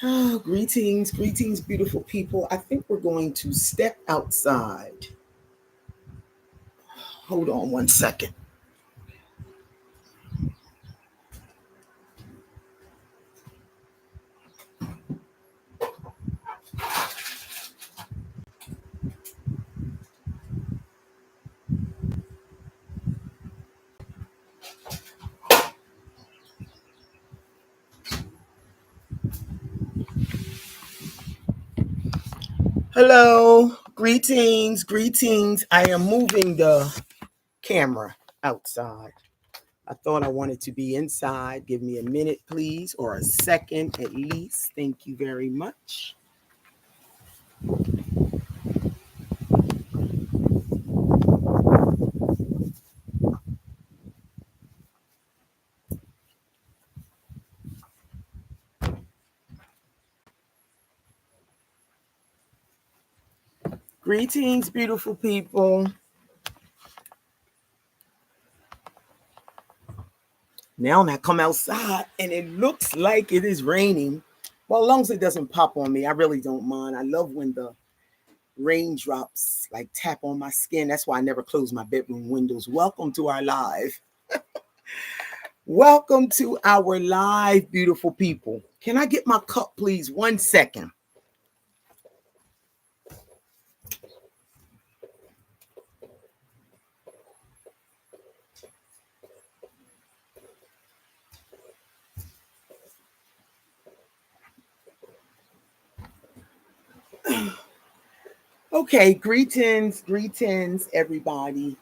Oh, greetings, beautiful people. I think we're going to step outside. Hold on one second. Hello, greetings. I am moving the camera outside. I thought I wanted to be inside. Give me a minute, please, or a second at least. Thank you very much. Greetings, beautiful people. Now I come outside and it looks like it is raining. Well, as long as it doesn't pop on me, I really don't mind. I love when the raindrops like tap on my skin. That's why I never close my bedroom windows. Welcome to our live. Welcome to our live, beautiful people. Can I get my cup, please? 1 second. Okay, greetings, everybody.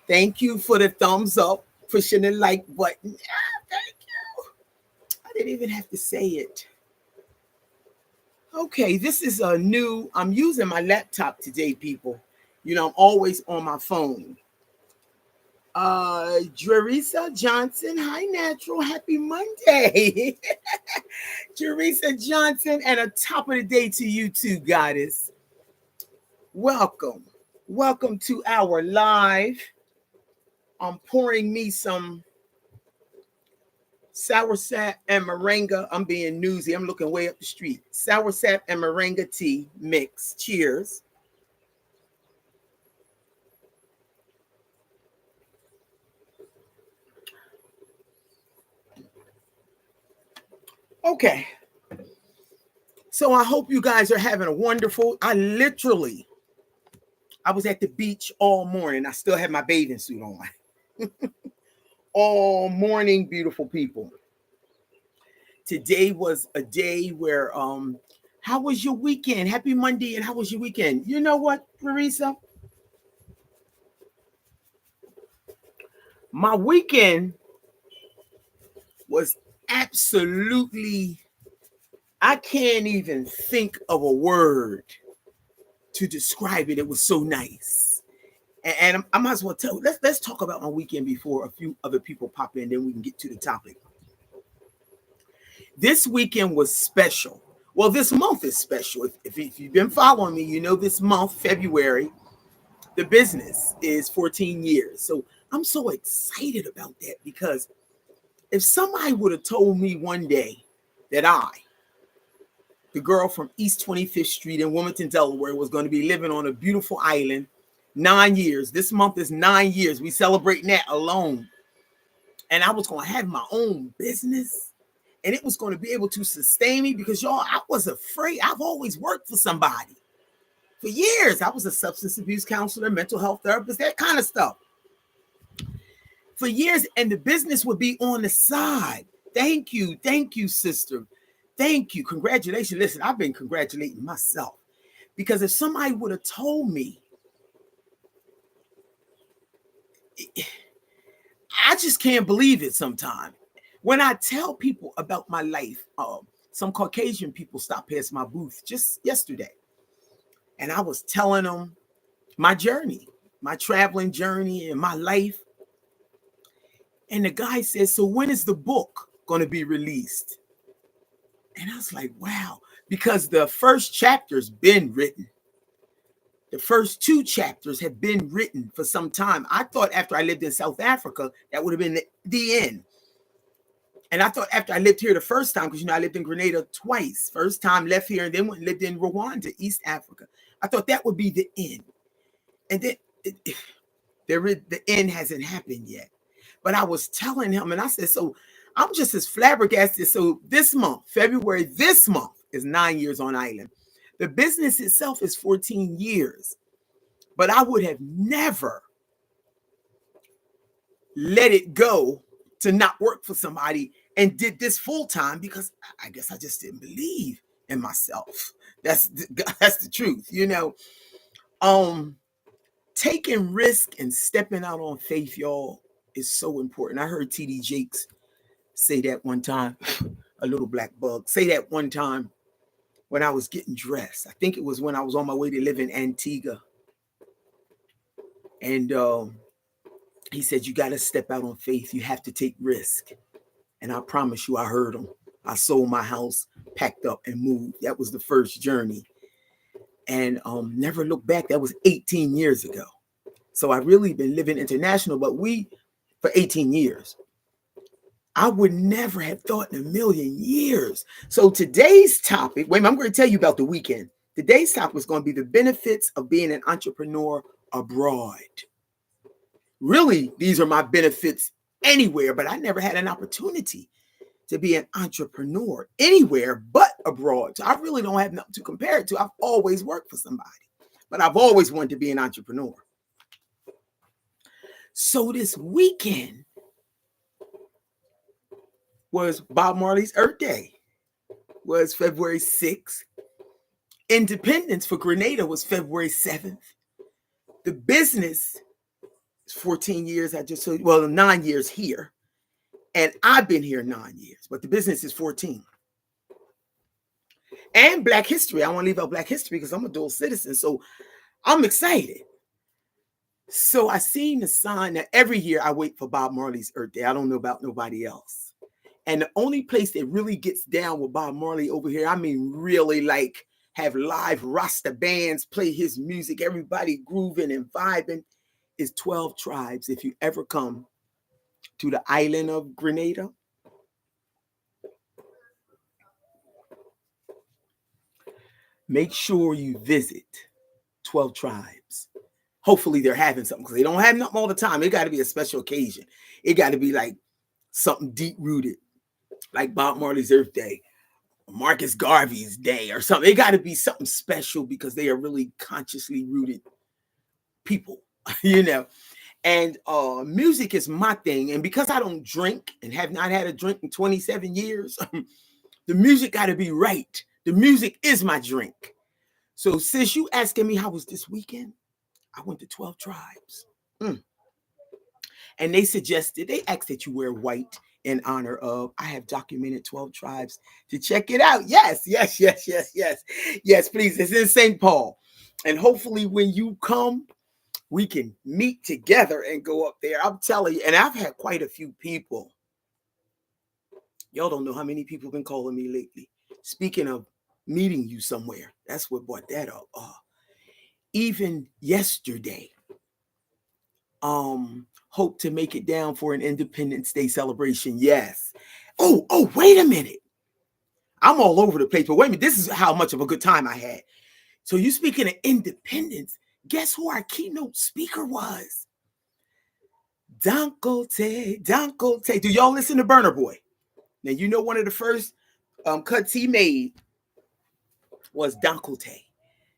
Thank you for the thumbs up, pushing the like button. Thank you. I didn't even have to say it. Okay, this is I'm using my laptop today, people. I'm always on my phone. Jerisa Johnson, hi Natural, happy Monday. Jerisa Johnson, and a top of the day to you too, goddess. Welcome. Welcome to our live. I'm pouring me some sour sap and moringa. I'm being newsy. I'm looking way up the street. Sour sap and moringa tea mix. Cheers. Okay. So I hope you guys are having a wonderful. I was at the beach all morning. I still had my bathing suit on. All morning, beautiful people. Today was a day where how was your weekend? Happy Monday, and how was your weekend? You know what, Marisa? My weekend was absolutely, I can't even think of a word to describe it. It was so nice. And I might as well tell. Let's talk about my weekend before a few other people pop in. Then we can get to the topic. This weekend was special. Well, this month is special. If you've been following me, you know this month, February, the business is 14 years. So I'm so excited about that because if somebody would have told me one day that the girl from East 25th Street in Wilmington, Delaware, was going to be living on a beautiful island 9 years. This month is 9 years. We celebrating that alone. And I was going to have my own business and it was going to be able to sustain me because, y'all, I was afraid. I've always worked for somebody. For years, I was a substance abuse counselor, mental health therapist, that kind of stuff. For years, and the business would be on the side. Thank you, sister. Thank you. Congratulations. Listen, I've been congratulating myself because if somebody would have told me, I just can't believe it sometimes. When I tell people about my life, some Caucasian people stopped past my booth just yesterday. And I was telling them my journey, my traveling journey and my life. And the guy says, so when is the book going to be released? And I was like, wow, because the first chapter's been written. The first 2 chapters have been written for some time. I thought after I lived in South Africa, that would have been the end. And I thought after I lived here the first time, because I lived in Grenada twice. First time left here and then went and lived in Rwanda, East Africa. I thought that would be the end. And then the end hasn't happened yet. But I was telling him, and I said, so I'm just as flabbergasted. So this month, February, this month is 9 years on island. The business itself is 14 years. But I would have never let it go to not work for somebody and did this full time because I guess I just didn't believe in myself. That's the truth, Taking risk and stepping out on faith, y'all, is so important. I heard TD Jakes say that one time, a little black bug, say that one time when I was getting dressed. I think it was when I was on my way to live in Antigua. And he said, you got to step out on faith. You have to take risk. And I promise you, I heard him. I sold my house, packed up, and moved. That was the first journey. And never looked back. That was 18 years ago. So I really been living international, but for 18 years. I would never have thought in a million years. So today's topic, wait a minute, I'm going to tell you about the weekend. Today's topic is going to be the benefits of being an entrepreneur abroad. Really, these are my benefits anywhere, but I never had an opportunity to be an entrepreneur anywhere but abroad. So I really don't have nothing to compare it to. I've always worked for somebody, but I've always wanted to be an entrepreneur. So this weekend was Bob Marley's Earth Day, was February 6th. Independence for Grenada was February 7th. The business is 14 years. 9 years here. And I've been here 9 years, but the business is 14. And Black History. I want to leave out Black History because I'm a dual citizen. So I'm excited. So I seen the sign that every year I wait for Bob Marley's Earth Day. I don't know about nobody else. And the only place that really gets down with Bob Marley over here, I mean, really like have live Rasta bands play his music, everybody grooving and vibing, is 12 Tribes. If you ever come to the island of Grenada, make sure you visit 12 Tribes. Hopefully they're having something because they don't have nothing all the time. It got to be a special occasion. It got to be like something deep rooted, like Bob Marley's Earth Day, Marcus Garvey's Day or something. It got to be something special because they are really consciously rooted people, And music is my thing. And because I don't drink and have not had a drink in 27 years, the music got to be right. The music is my drink. So since you asking me how was this weekend, I went to 12 Tribes. And they asked that you wear white in honor of, I have documented 12 Tribes to check it out. Yes, please. It's in St. Paul. And hopefully when you come, we can meet together and go up there. I'm telling you, and I've had quite a few people. Y'all don't know how many people have been calling me lately. Speaking of meeting you somewhere, that's what brought that up. Even yesterday, hope to make it down for an Independence Day celebration. Yes. Oh, wait a minute. I'm all over the place, but wait a minute. This is how much of a good time I had. So you speaking of independence, guess who our keynote speaker was? Dangote. Do y'all listen to Burna Boy? Now, one of the first cuts he made was Dangote,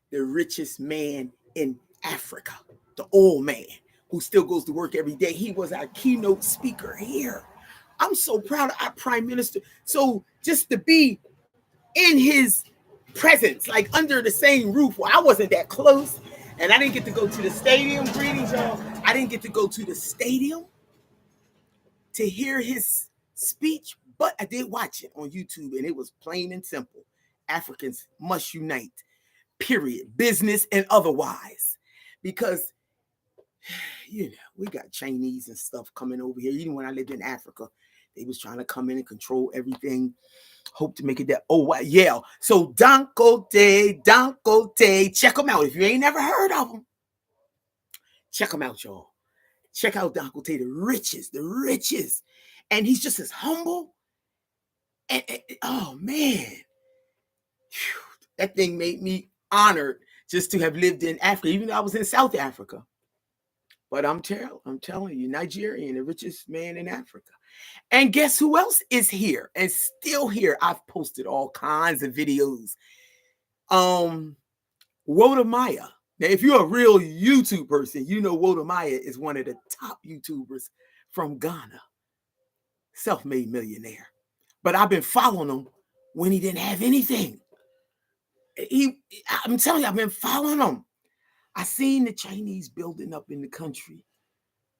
the richest man in Africa, the old man who still goes to work every day. He was our keynote speaker here. I'm so proud of our prime minister. So just to be in his presence, like under the same roof, well, I wasn't that close. And I didn't get to go to the stadium. Greetings, y'all. I didn't get to go to the stadium to hear his speech, but I did watch it on YouTube, and it was plain and simple. Africans must unite, period, business and otherwise. Because, we got Chinese and stuff coming over here. Even when I lived in Africa, they was trying to come in and control everything. Hope to make it that. Oh, wow, yeah. So Dangote. Check them out. If you ain't never heard of them, check them out, y'all. Check out Dangote, the richest. And he's just as humble Oh man, that thing made me honored just to have lived in Africa, even though I was in South Africa. But I'm telling you, Nigerian, the richest man in Africa. And guess who else is here and still here? I've posted all kinds of videos. Woda Maya. Now, if you're a real YouTube person, you know Woda Maya is one of the top YouTubers from Ghana. Self-made millionaire. But I've been following him when he didn't have anything. I'm telling you, I've been following him. I seen the Chinese building up in the country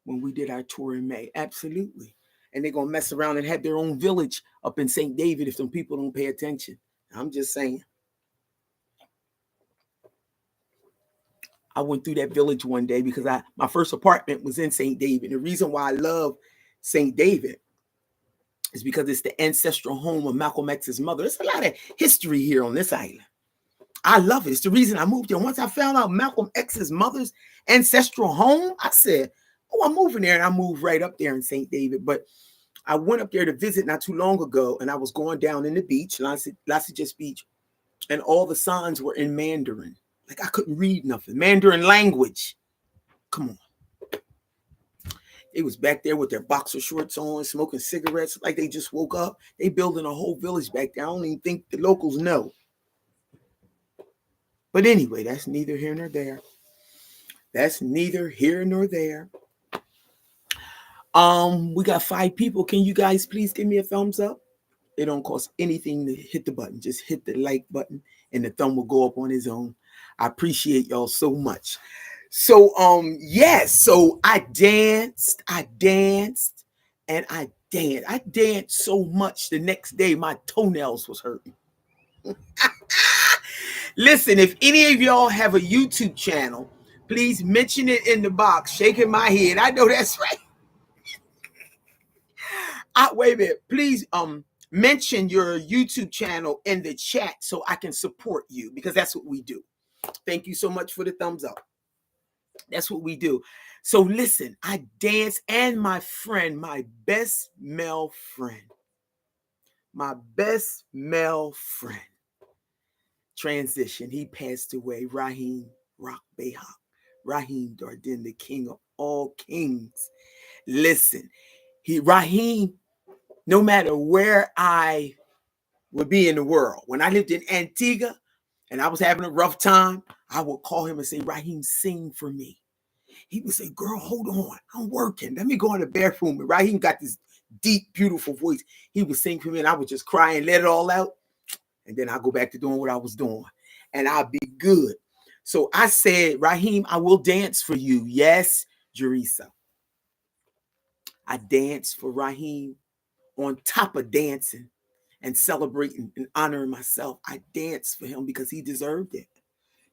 when we did our tour in May. Absolutely. And they're going to mess around and have their own village up in St. David if some people don't pay attention. I'm just saying. I went through that village one day because my first apartment was in St. David. The reason why I love St. David is because it's the ancestral home of Malcolm X's mother. There's a lot of history here on this island. I love it. It's the reason I moved here. Once I found out Malcolm X's mother's ancestral home, I said, oh, I'm moving there. And I moved right up there in St. David. But I went up there to visit not too long ago, and I was going down in the beach, Lassajes Beach, and all the signs were in Mandarin. Like I couldn't read nothing. Mandarin language. Come on. They was back there with their boxer shorts on, smoking cigarettes like they just woke up. They building a whole village back there. I don't even think the locals know. But anyway, that's neither here nor there. That's neither here nor there. We got 5 people. Can you guys please give me a thumbs up? It don't cost anything to hit the button. Just hit the like button and the thumb will go up on its own. I appreciate y'all so much. So, yes. So I danced. I danced so much the next day my toenails was hurting. Listen, if any of y'all have a YouTube channel, please mention it in the box. Shaking my head. I know that's right. Wait a minute. Please mention your YouTube channel in the chat so I can support you, because that's what we do. Thank you so much for the thumbs up. That's what we do. So listen, I dance, and my friend, my best male friend, transition. He passed away. Raheem Rock Bayhawk. Raheem Darden, the king of all kings. Listen, Raheem, no matter where I would be in the world, when I lived in Antigua and I was having a rough time, I would call him and say, Raheem, sing for me. He would say, girl, hold on. I'm working. Let me go in the bathroom. And Raheem got this deep, beautiful voice. He would sing for me, and I would just cry and let it all out. And then I'll go back to doing what I was doing. And I'll be good. So I said, Raheem, I will dance for you. Yes, Jerisa. I danced for Raheem. On top of dancing and celebrating and honoring myself, I danced for him because he deserved it.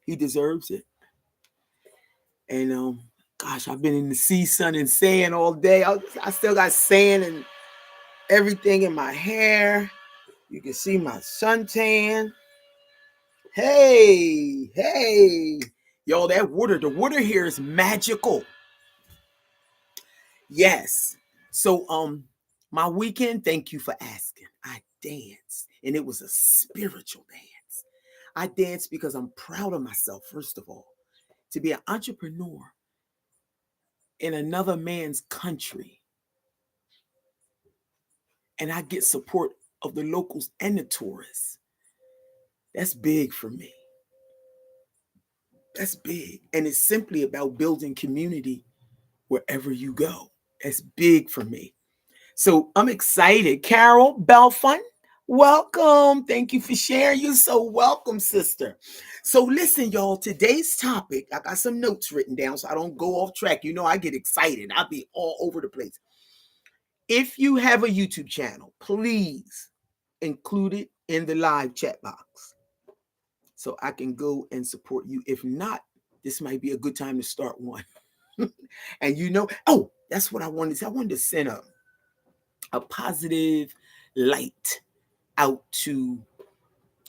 He deserves it. And gosh, I've been in the sea, sun, and sand all day. I still got sand and everything in my hair. You can see my suntan. Hey, yo, the water here is magical. Yes. So my weekend, thank you for asking. I danced, and it was a spiritual dance. I danced because I'm proud of myself, first of all, to be an entrepreneur in another man's country. And I get support of the locals and the tourists. That's big for me. That's big. And it's simply about building community wherever you go. It's big for me. So I'm excited. Carol Belfun, welcome. Thank you for sharing. You're so welcome, sister. So listen, y'all, today's topic, I got some notes written down so I don't go off track. You know, I get excited. I'll be all over the place. If you have a YouTube channel, please include it in the live chat box so I can go and support you. If not, this might be a good time to start one. And you know, oh, that's what I wanted to say. I wanted to send a positive light out to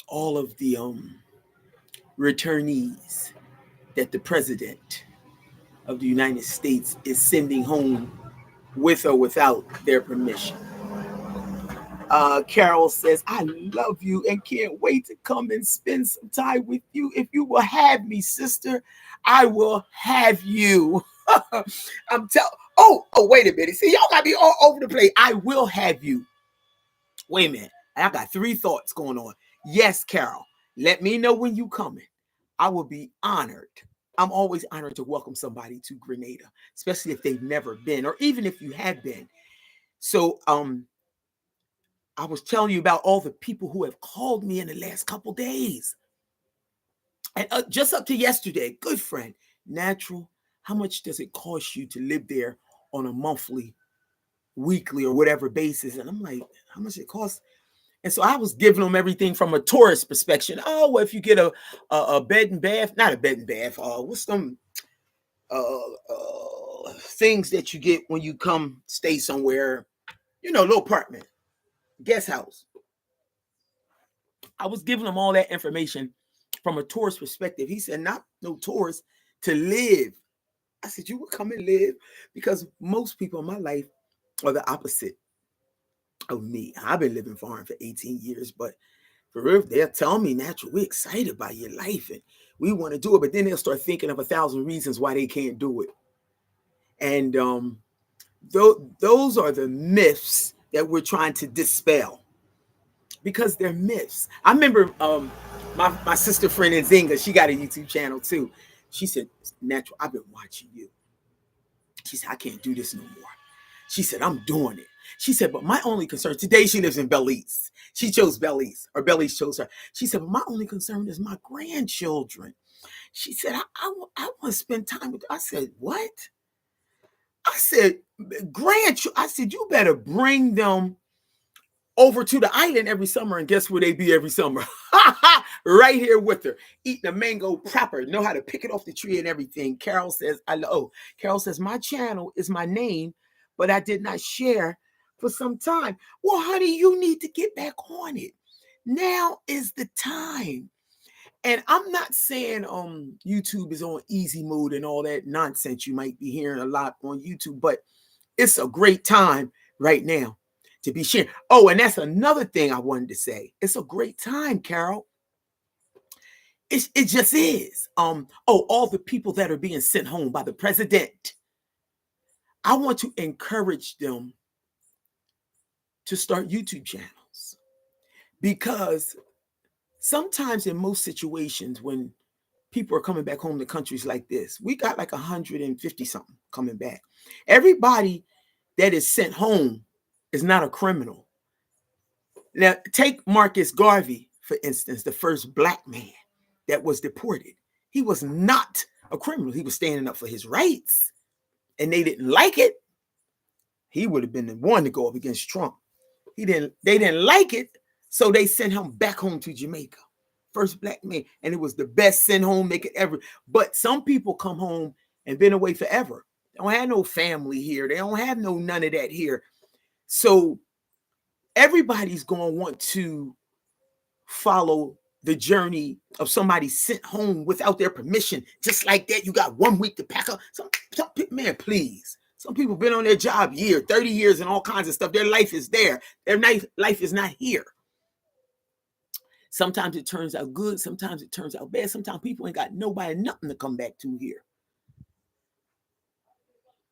all of the returnees that the president of the United States is sending home with or without their permission. Carol says, I love you and can't wait to come and spend some time with you. If you will have me, sister, I will have you. I'm telling. Oh, wait a minute. See, y'all got me all over the place. I will have you. Wait a minute. I got three thoughts going on. Yes, Carol, let me know when you coming. I will be honored. I'm always honored to welcome somebody to Grenada, especially if they've never been, or even if you have been. So, I was telling you about all the people who have called me in the last couple days. And just up to yesterday, good friend, Natural, how much does it cost you to live there on a monthly, weekly, or whatever basis? And I'm like, how much it costs? And so I was giving them everything from a tourist perspective. Oh, well, if you get a bed and bath, not a bed and bath, what's some things that you get when you come stay somewhere, little apartment, guest house. I was giving him all that information from a tourist perspective. He said, not no tourist, to live. I said, you would come and live? Because most people in my life are the opposite of me. I've been living foreign for 18 years, but for real, they'll tell me, Natural, we're excited about your life and we want to do it. But then they'll start thinking of 1,000 reasons why they can't do it. And those are the myths that we're trying to dispel, because they're myths. I remember my sister friend Nzinga, she got a YouTube channel too. She said, Natural, I've been watching you. She said, I can't do this no more. She said, I'm doing it. She said, but my only concern, today she lives in Belize. She chose Belize, or Belize chose her. She said, but my only concern is my grandchildren. She said, I want to spend time with them. I said, what? I said, grandchildren. I said, you better bring them over to the island every summer, and guess where they be every summer? Right here with her, eating a mango proper, know how to pick it off the tree and everything. Carol says, Carol says, my channel is my name, but I did not share for some time. Well, honey, you need to get back on it. Now is the time. And I'm not saying YouTube is on easy mode and all that nonsense you might be hearing a lot on YouTube, but it's a great time right now to be sharing. Oh, and that's another thing I wanted to say. It's a great time, Carol. It just is. All the people that are being sent home by the president. I want to encourage them to start YouTube channels, because sometimes in most situations when people are coming back home to countries like this, we got like 150 something coming back. Everybody that is sent home is not a criminal. Now, take Marcus Garvey, for instance, the first black man that was deported. He was not a criminal. He was standing up for his rights, and they didn't like it. He would have been the one to go up against Trump. They didn't like it, so they sent him back home to Jamaica. First black man, and it was the best send home they could ever. But some people come home and been away forever. They don't have no family here. They don't have none of that here. So everybody's going to want to follow the journey of somebody sent home without their permission. Just like that, you got 1 week to pack up. Some man, please. Some people been on their job 30 years and all kinds of stuff. Their life is there. Their life is not here. Sometimes it turns out good. Sometimes it turns out bad. Sometimes people ain't got nothing to come back to here.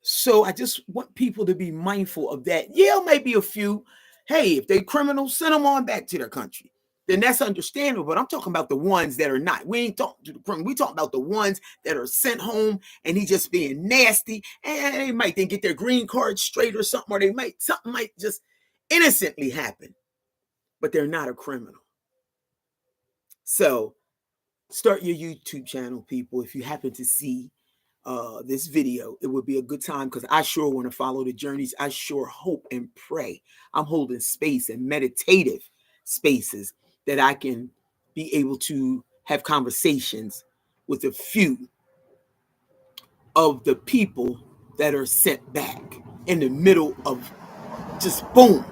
So I just want people to be mindful of that. Yeah, maybe a few. Hey, if they criminals, send them on back to their country. Then that's understandable. But I'm talking about the ones that are not. We ain't talking to the criminal. We talking about the ones that are sent home and he just being nasty. And they might then get their green card straight or something, or something might just innocently happen. But they're not a criminal. So start your YouTube channel, people. If you happen to see this video, it would be a good time, because I sure want to follow the journeys. I sure hope and pray I'm holding space and meditative spaces that I can be able to have conversations with a few of the people that are sent back in the middle of just boom.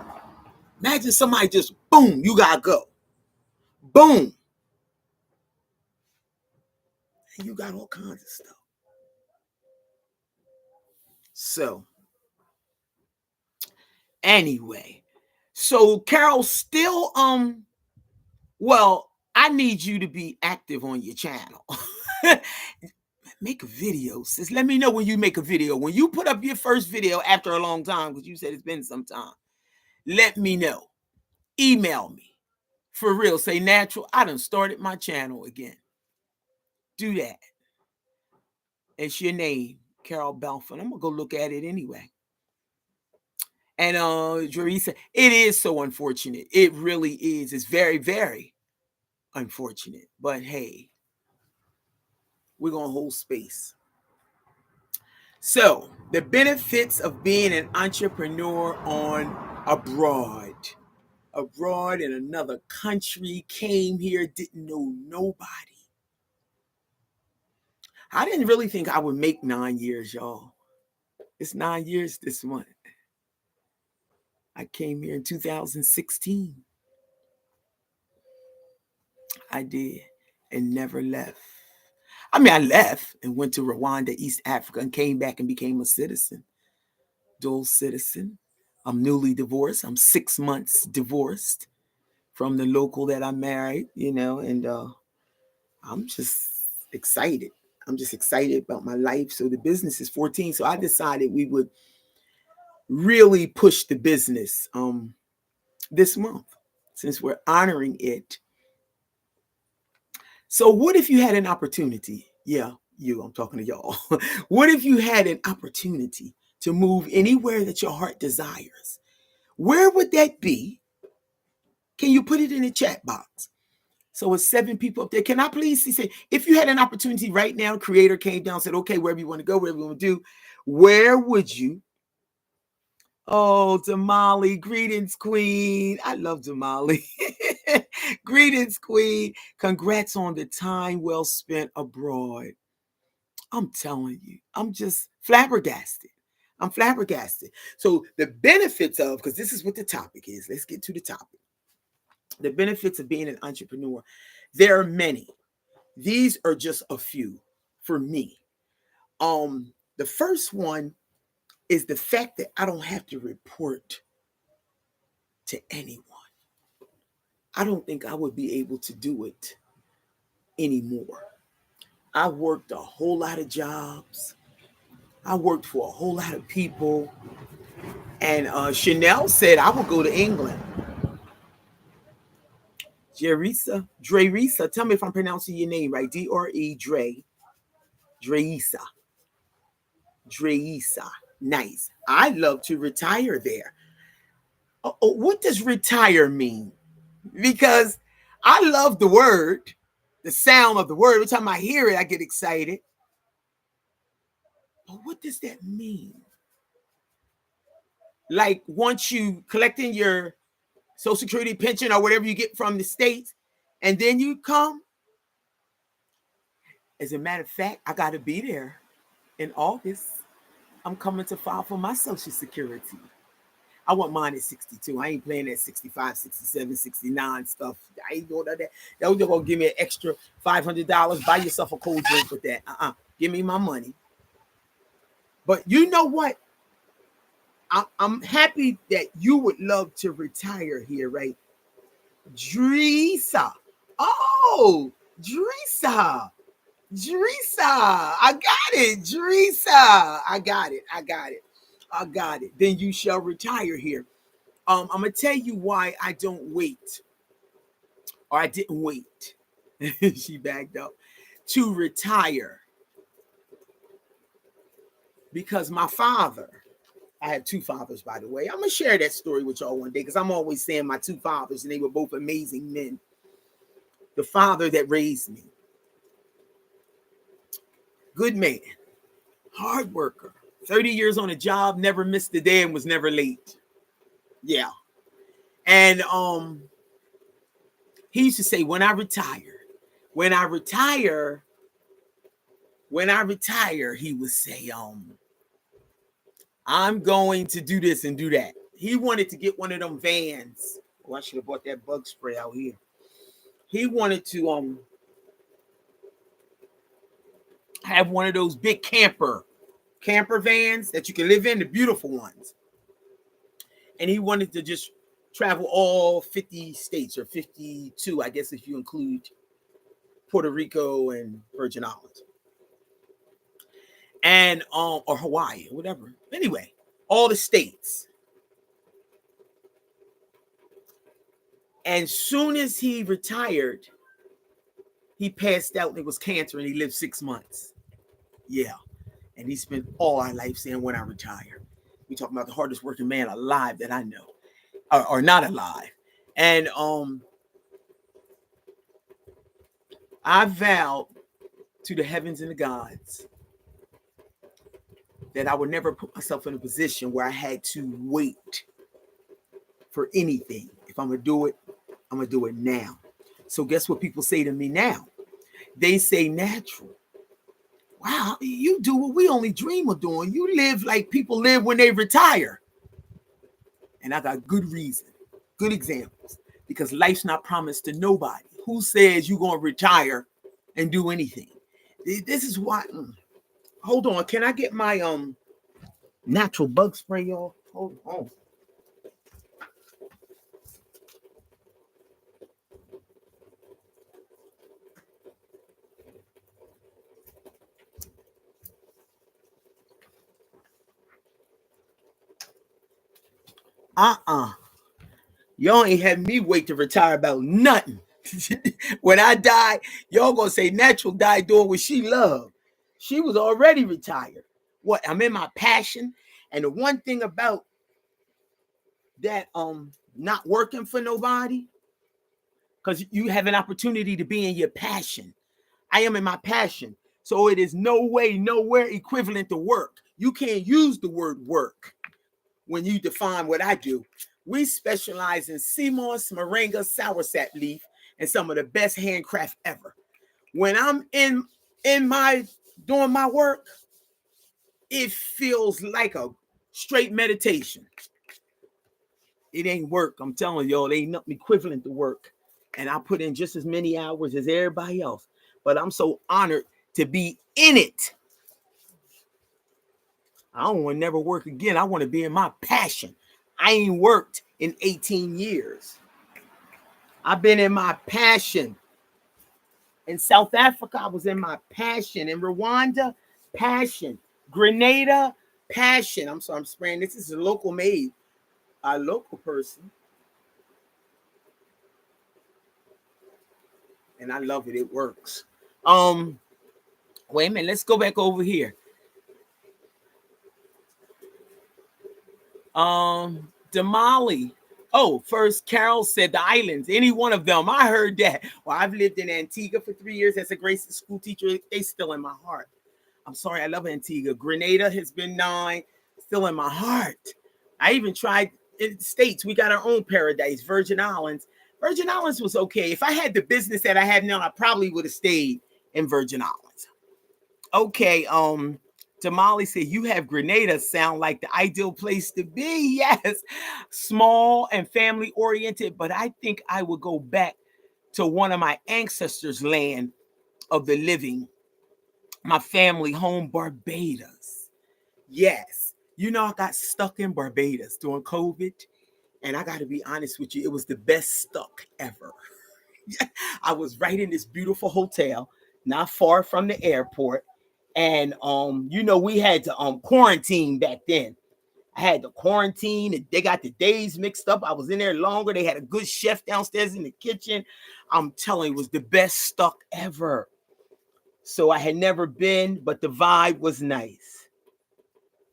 Imagine somebody just boom, you gotta go. Boom. And you got all kinds of stuff. So, anyway, So Carol, still well, I need you to be active on your channel. Make a video, sis. Let me know when you make a video. When you put up your first video after a long time, because you said it's been some time, let me know. Email me. For real, say natural. I done started my channel again. Do that. It's your name, Carol Belfort. I'm gonna go look at it anyway. And Jerisa, it is so unfortunate. It really is. It's very, very unfortunate. But hey, we're gonna hold space. So the benefits of being an entrepreneur on abroad in another country, came here, didn't know nobody. I didn't really think I would make 9 years, y'all. It's 9 years this month. I came here in 2016. I did, and never left. I mean, I left and went to Rwanda, East Africa, and came back and became a citizen, dual citizen. I'm newly divorced. I'm 6 months divorced from the local that I married, and I'm just excited. I'm just excited about my life. So the business is 14. So I decided we would really push the business this month, since we're honoring it. So what if you had an opportunity? Yeah, I'm talking to y'all. What if you had an opportunity to move anywhere that your heart desires? Where would that be? Can you put it in the chat box? So it's 7 people up there. Can I please say, if you had an opportunity right now, creator came down and said, okay, wherever you want to go, wherever you want to do, where would you? Oh, Damali, greetings, queen. I love Damali. Greetings, queen. Congrats on the time well spent abroad. I'm telling you, I'm just flabbergasted. I'm flabbergasted. So the benefits of, because this is what the topic is. Let's get to the topic. The benefits of being an entrepreneur. There are many. These are just a few for me. The first one is the fact that I don't have to report to anyone. I don't think I would be able to do it anymore. I worked a whole lot of jobs. I worked for a whole lot of people. And Chanel said I would go to England. Dreisa, tell me if I'm pronouncing your name right. D-R-E, Dreisa. Nice. I'd love to retire there. What does retire mean? Because I love the word, the sound of the word. Every time I hear it, I get excited. But what does that mean? Like once you collecting your Social Security pension or whatever you get from the States, and then you come. As a matter of fact, I got to be there in August. I'm coming to file for my Social Security. I want mine at 62. I ain't playing that 65, 67, 69 stuff. I ain't doing that. That was going to give me an extra $500. Buy yourself a cold drink with that. Give me my money. But you know what? I'm happy that you would love to retire here, right? Dreisa. Oh, Dreisa. I got it. Dreisa. I got it. Then you shall retire here. I'm gonna tell you why I don't wait, or I didn't wait. She backed up to retire because my father. I have 2 fathers, by the way. I'm gonna share that story with y'all one day because I'm always saying my 2 fathers, and they were both amazing men. The father that raised me, good man, hard worker, 30 years on a job, never missed a day, and was never late. Yeah. And he used to say, when I retire, he would say, I'm going to do this and do that. He wanted to get one of them vans. Oh, I should have bought that bug spray out here. He wanted to have one of those big camper vans that you can live in, the beautiful ones. And he wanted to just travel all 50 states, or 52, I guess, if you include Puerto Rico and Virgin Islands, and or Hawaii, or whatever. Anyway, all the states. And soon as he retired, he passed out, and it was cancer, and he lived 6 months. Yeah. And he spent all our life saying, when I retire. We talking about the hardest working man alive that I know, or not alive. And I vowed to the heavens and the gods that I would never put myself in a position where I had to wait for anything. If I'm going to do it, I'm going to do it now. So guess what people say to me now? They say, Natural, wow, you do what we only dream of doing. You live like people live when they retire. And I got good reason, good examples, because life's not promised to nobody. Who says you're going to retire and do anything? This is why. Hold on. Can I get my natural bug spray, y'all? Hold on. Y'all ain't had me wait to retire about nothing. When I die, y'all gonna say Natural died doing what she loved. She was already retired. What? I'm in my passion. And the one thing about that not working for nobody, because you have an opportunity to be in your passion. I am in my passion. So it is no way, nowhere equivalent to work. You can't use the word work when you define what I do. We specialize in sea moss, moringa, soursop leaf, and some of the best handcraft ever. When I'm in my doing my work, it feels like a straight meditation. It ain't work. I'm telling y'all, it ain't nothing equivalent to work. And I put in just as many hours as everybody else. But I'm so honored to be in it. I don't want to never work again. I want to be in my passion. I ain't worked in 18 years. I've been in my passion. In South Africa, I was in my passion. In Rwanda, passion. Grenada, passion. I'm sorry, I'm spraying. This is a local made, a local person. And I love it. It works. Wait a minute. Let's go back over here. Damali. Oh, first Carol said the islands, any one of them. I heard that. Well, I've lived in Antigua for 3 years as a grade school teacher. They still in my heart. I'm sorry, I love Antigua. Grenada has been 9, still in my heart. I even tried in the States. We got our own paradise, Virgin Islands. Virgin Islands was okay. If I had the business that I have now, I probably would have stayed in Virgin Islands. Okay, Tamale said, you have Grenada sound like the ideal place to be. Yes, small and family oriented, but I think I would go back to one of my ancestors' land of the living, my family home, Barbados. Yes, you know, I got stuck in Barbados during COVID, and I got to be honest with you, it was the best stuck ever. I was right in this beautiful hotel, not far from the airport. And you know, we had to quarantine back then. I had to quarantine, and they got the days mixed up. I was in there longer. They had a good chef downstairs in the kitchen. I'm telling you, it was the best stuck ever. So I had never been, but the vibe was nice.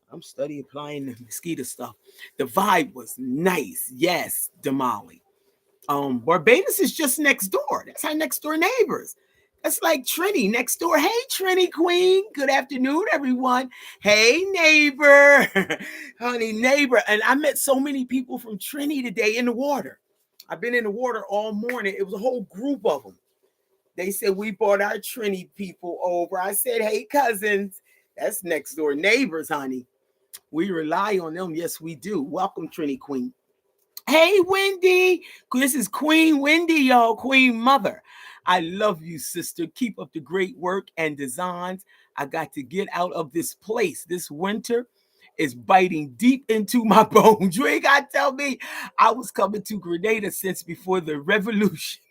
I'm studying applying the mosquito stuff. The vibe was nice. Yes, Damali. Barbados is just next door. That's our next door neighbors. That's like Trini next door. Hey, Trini Queen. Good afternoon, everyone. Hey, neighbor. Honey, neighbor. And I met so many people from Trini today in the water. I've been in the water all morning. It was a whole group of them. They said, we brought our Trini people over. I said, hey, cousins. That's next door neighbors, honey. We rely on them. Yes, we do. Welcome, Trini Queen. Hey, Wendy. This is Queen Wendy, y'all. Queen Mother. I love you, sister. Keep up the great work and designs. I got to get out of this place. This winter is biting deep into my bones. You ain't got to tell me I was coming to Grenada since before the revolution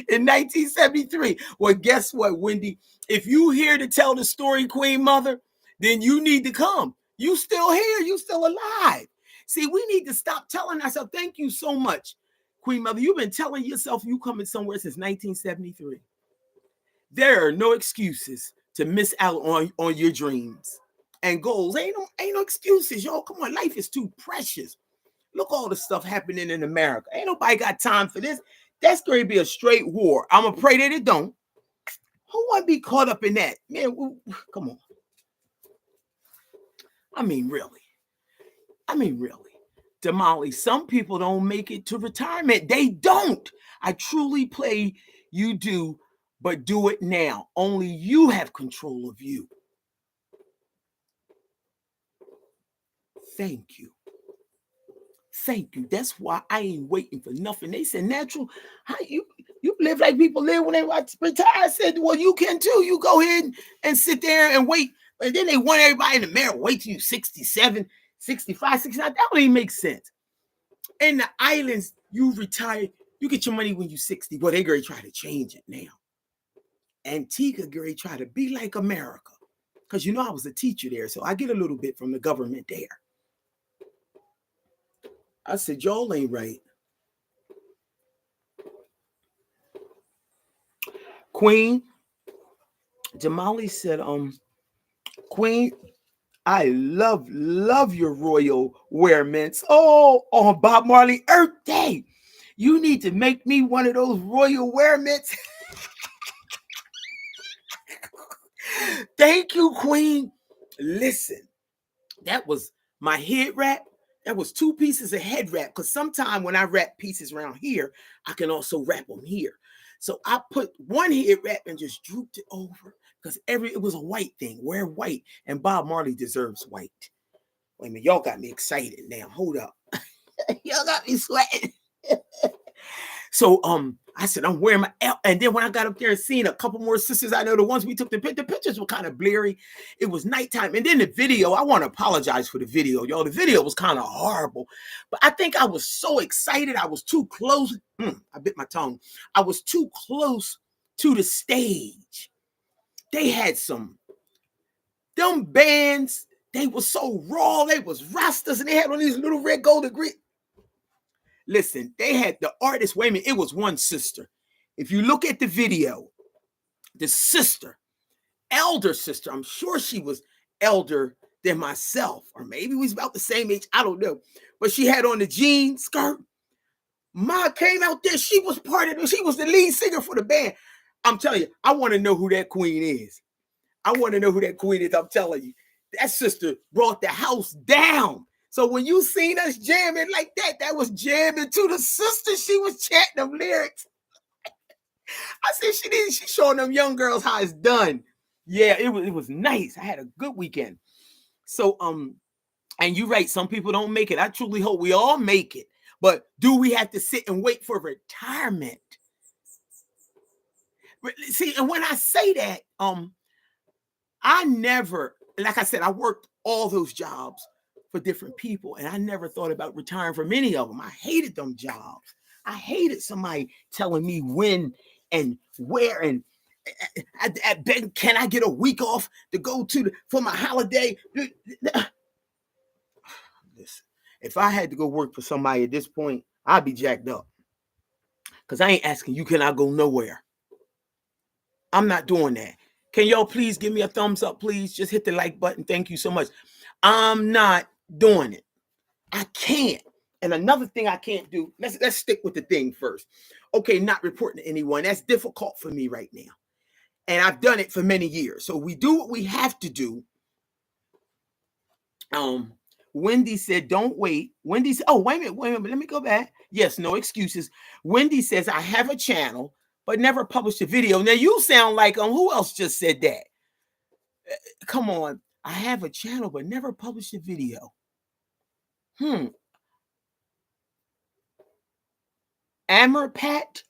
in 1973. Well, guess what, Wendy? If you here to tell the story, Queen Mother, then you need to come. You still here. You still alive. See, we need to stop telling ourselves, thank you so much, Queen Mother. You've been telling yourself you coming somewhere since 1973. There are no excuses to miss out on your dreams and goals. Ain't no excuses, y'all. Come on, life is too precious. Look all the stuff happening in America. Ain't nobody got time for this. That's going to be a straight war. I'm going to pray that it don't. Who want to be caught up in that? Man, come on. I mean, really. Damali, some people don't make it to retirement. They don't. I truly pray you do, but do it now. Only you have control of you. Thank you. That's why I ain't waiting for nothing. They said, Natural, how you live like people live when they retire. I said, well, you can too. You go ahead and sit there and wait. And then they want everybody in America wait till you 67, 65, 69. That don't even make sense. In the islands, you retire, you get your money when you're 60. Well, they gonna try to change it now. Antigua gonna try to be like America. Because you know I was a teacher there, so I get a little bit from the government there. I said, y'all ain't right. Queen, Jamali said, Queen, I love your royal wear mints. Oh, on Bob Marley Earth Day. You need to make me one of those royal wear mints. Thank you, Queen. Listen, that was my head wrap. That was 2 pieces of head wrap. Because sometimes when I wrap pieces around here, I can also wrap them here. So I put one head wrap and just drooped it over. Because it was a white thing. Wear white. And Bob Marley deserves white. Wait a minute, y'all got me excited now. Hold up. Y'all got me sweating. So I said, I'm wearing my L. And then when I got up there and seen a couple more sisters, I know the ones we took the pictures were kind of blurry. It was nighttime. And then the video, I want to apologize for the video, y'all. The video was kind of horrible. But I think I was so excited. I was too close. I bit my tongue. I was too close to the stage. They had them bands. They were so raw. They was rastas. And they had on these little red, gold, and green. Listen, they had the artist. Wait a minute, it was one sister. If you look at the video, the sister, elder sister, I'm sure she was elder than myself, or maybe we was about the same age. I don't know. But she had on the jean skirt. Ma came out there. She was part of it. She was the lead singer for the band. I'm telling you, I want to know who that queen is. I'm telling you. That sister brought the house down. So when you seen us jamming like that, that was jamming to the sister. She was chanting them lyrics. I said she's showing them young girls how it's done. Yeah, it was nice. I had a good weekend. So and you're right, some people don't make it. I truly hope we all make it. But do we have to sit and wait for retirement? See, and when I say that, I never, like I said, I worked all those jobs for different people, and I never thought about retiring from any of them. I hated them jobs. I hated somebody telling me when and where and can I get a week off to go for my holiday? Listen, if I had to go work for somebody at this point, I'd be jacked up. Because I ain't asking you, can I go nowhere? I'm not doing that. Can y'all please give me a thumbs up, please? Just hit the like button. Thank you so much. I'm not doing it. I can't. And another thing I can't do, let's stick with the thing first. Okay, not reporting to anyone. That's difficult for me right now. And I've done it for many years. So we do what we have to do. Wendy said, don't wait. Wendy said, oh, wait a minute. Let me go back. Yes, no excuses. Wendy says, I have a channel, but never published a video. Now you sound like, who else just said that? Come on. I have a channel, but never published a video. Ameripat,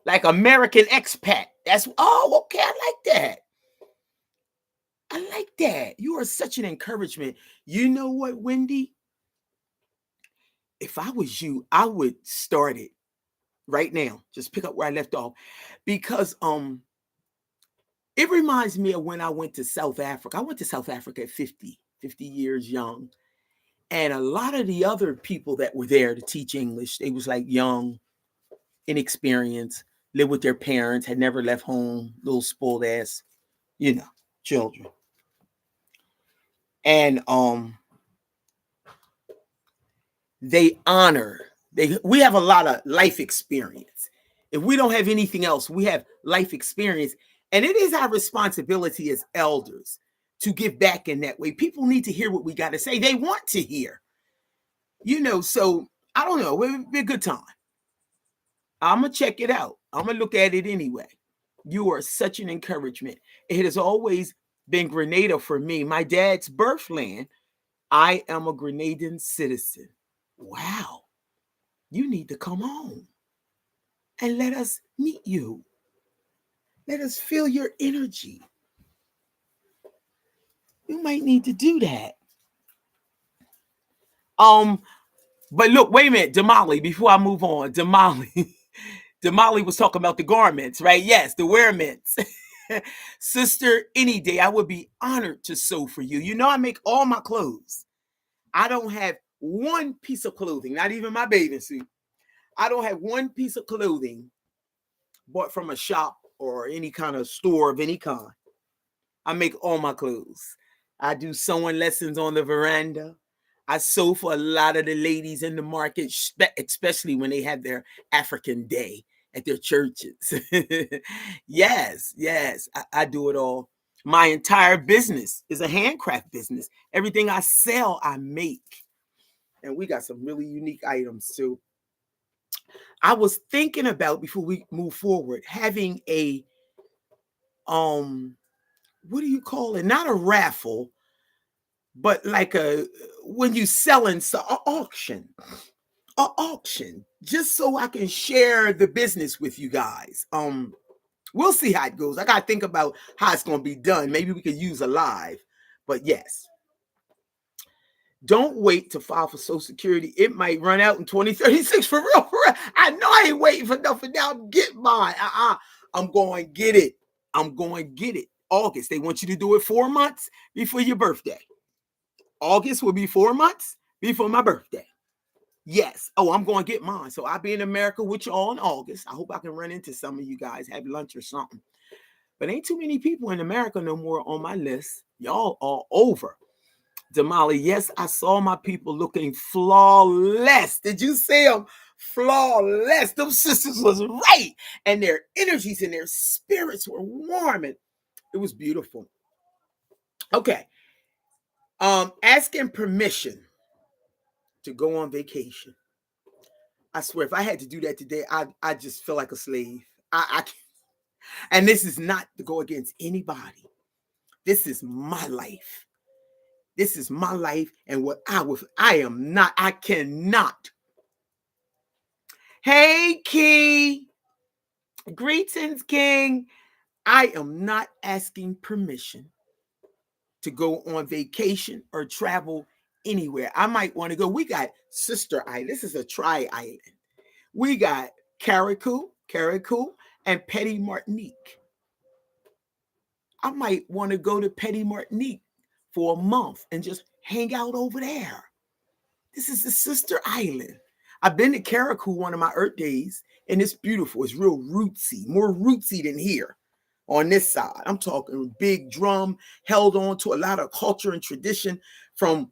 like American expat. Okay, I like that. I like that. You are such an encouragement. You know what, Wendy? If I was you, I would start it right now. Just pick up where I left off. Because it reminds me of when I went to South Africa. I went to South Africa at 50 years young. And a lot of the other people that were there to teach English, they was like young, inexperienced, lived with their parents, had never left home, little spoiled ass, children. And they honor, we have a lot of life experience. If we don't have anything else, we have life experience. And it is our responsibility as elders to give back in that way. People need to hear what we got to say. They want to hear. So I don't know. It'll be a good time. I'm going to check it out. I'm going to look at it anyway. You are such an encouragement. It has always been Grenada for me. My dad's birthland. I am a Grenadian citizen. Wow. You need to come home and let us meet you. Let us feel your energy. You might need to do that. But look, wait a minute, Damali, before I move on, Damali was talking about the garments, right? Yes, the wearments. Sister, any day I would be honored to sew for you. I make all my clothes. I don't have one piece of clothing, not even my bathing suit. I don't have one piece of clothing bought from a shop or any kind of store of any kind. I make all my clothes. I do sewing lessons on the veranda. I sew for a lot of the ladies in the market, especially when they have their African Day at their churches. Yes, I do it all. My entire business is a handcraft business. Everything I sell, I make. And we got some really unique items too. I was thinking about, before we move forward, having a what do you call it? Not a raffle, but like when you selling an auction, just so I can share the business with you guys. We'll see how it goes. I gotta think about how it's gonna be done. Maybe we could use a live, but yes. Don't wait to file for Social Security. It might run out in 2036 for real. I know I ain't waiting for nothing now. Get mine. I'm going to get it. August. They want you to do it 4 months before your birthday. August will be 4 months before my birthday. Yes. Oh, I'm going to get mine. So I'll be in America with you all in August. I hope I can run into some of you guys, have lunch or something. But ain't too many people in America no more on my list. Y'all all over. Damali, yes, I saw my people looking flawless. Did you see them? Flawless. Those sisters was right. And their energies and their spirits were warm. And it was beautiful. Okay. Asking permission to go on vacation. I swear, if I had to do that today, I just feel like a slave. And this is not to go against anybody. This is my life. This is my life, and I cannot. Hey, Key. Greetings, King. I am not asking permission to go on vacation or travel anywhere. I might want to go. We got Sister Island. This is a tri-island. We got Carriacou, and Petit Martinique. I might want to go to Petit Martinique for a month and just hang out over there. This is the sister island. I've been to Carriacou one of my Earth days, and it's beautiful. It's real rootsy, more rootsy than here on this side. I'm talking big drum, held on to a lot of culture and tradition from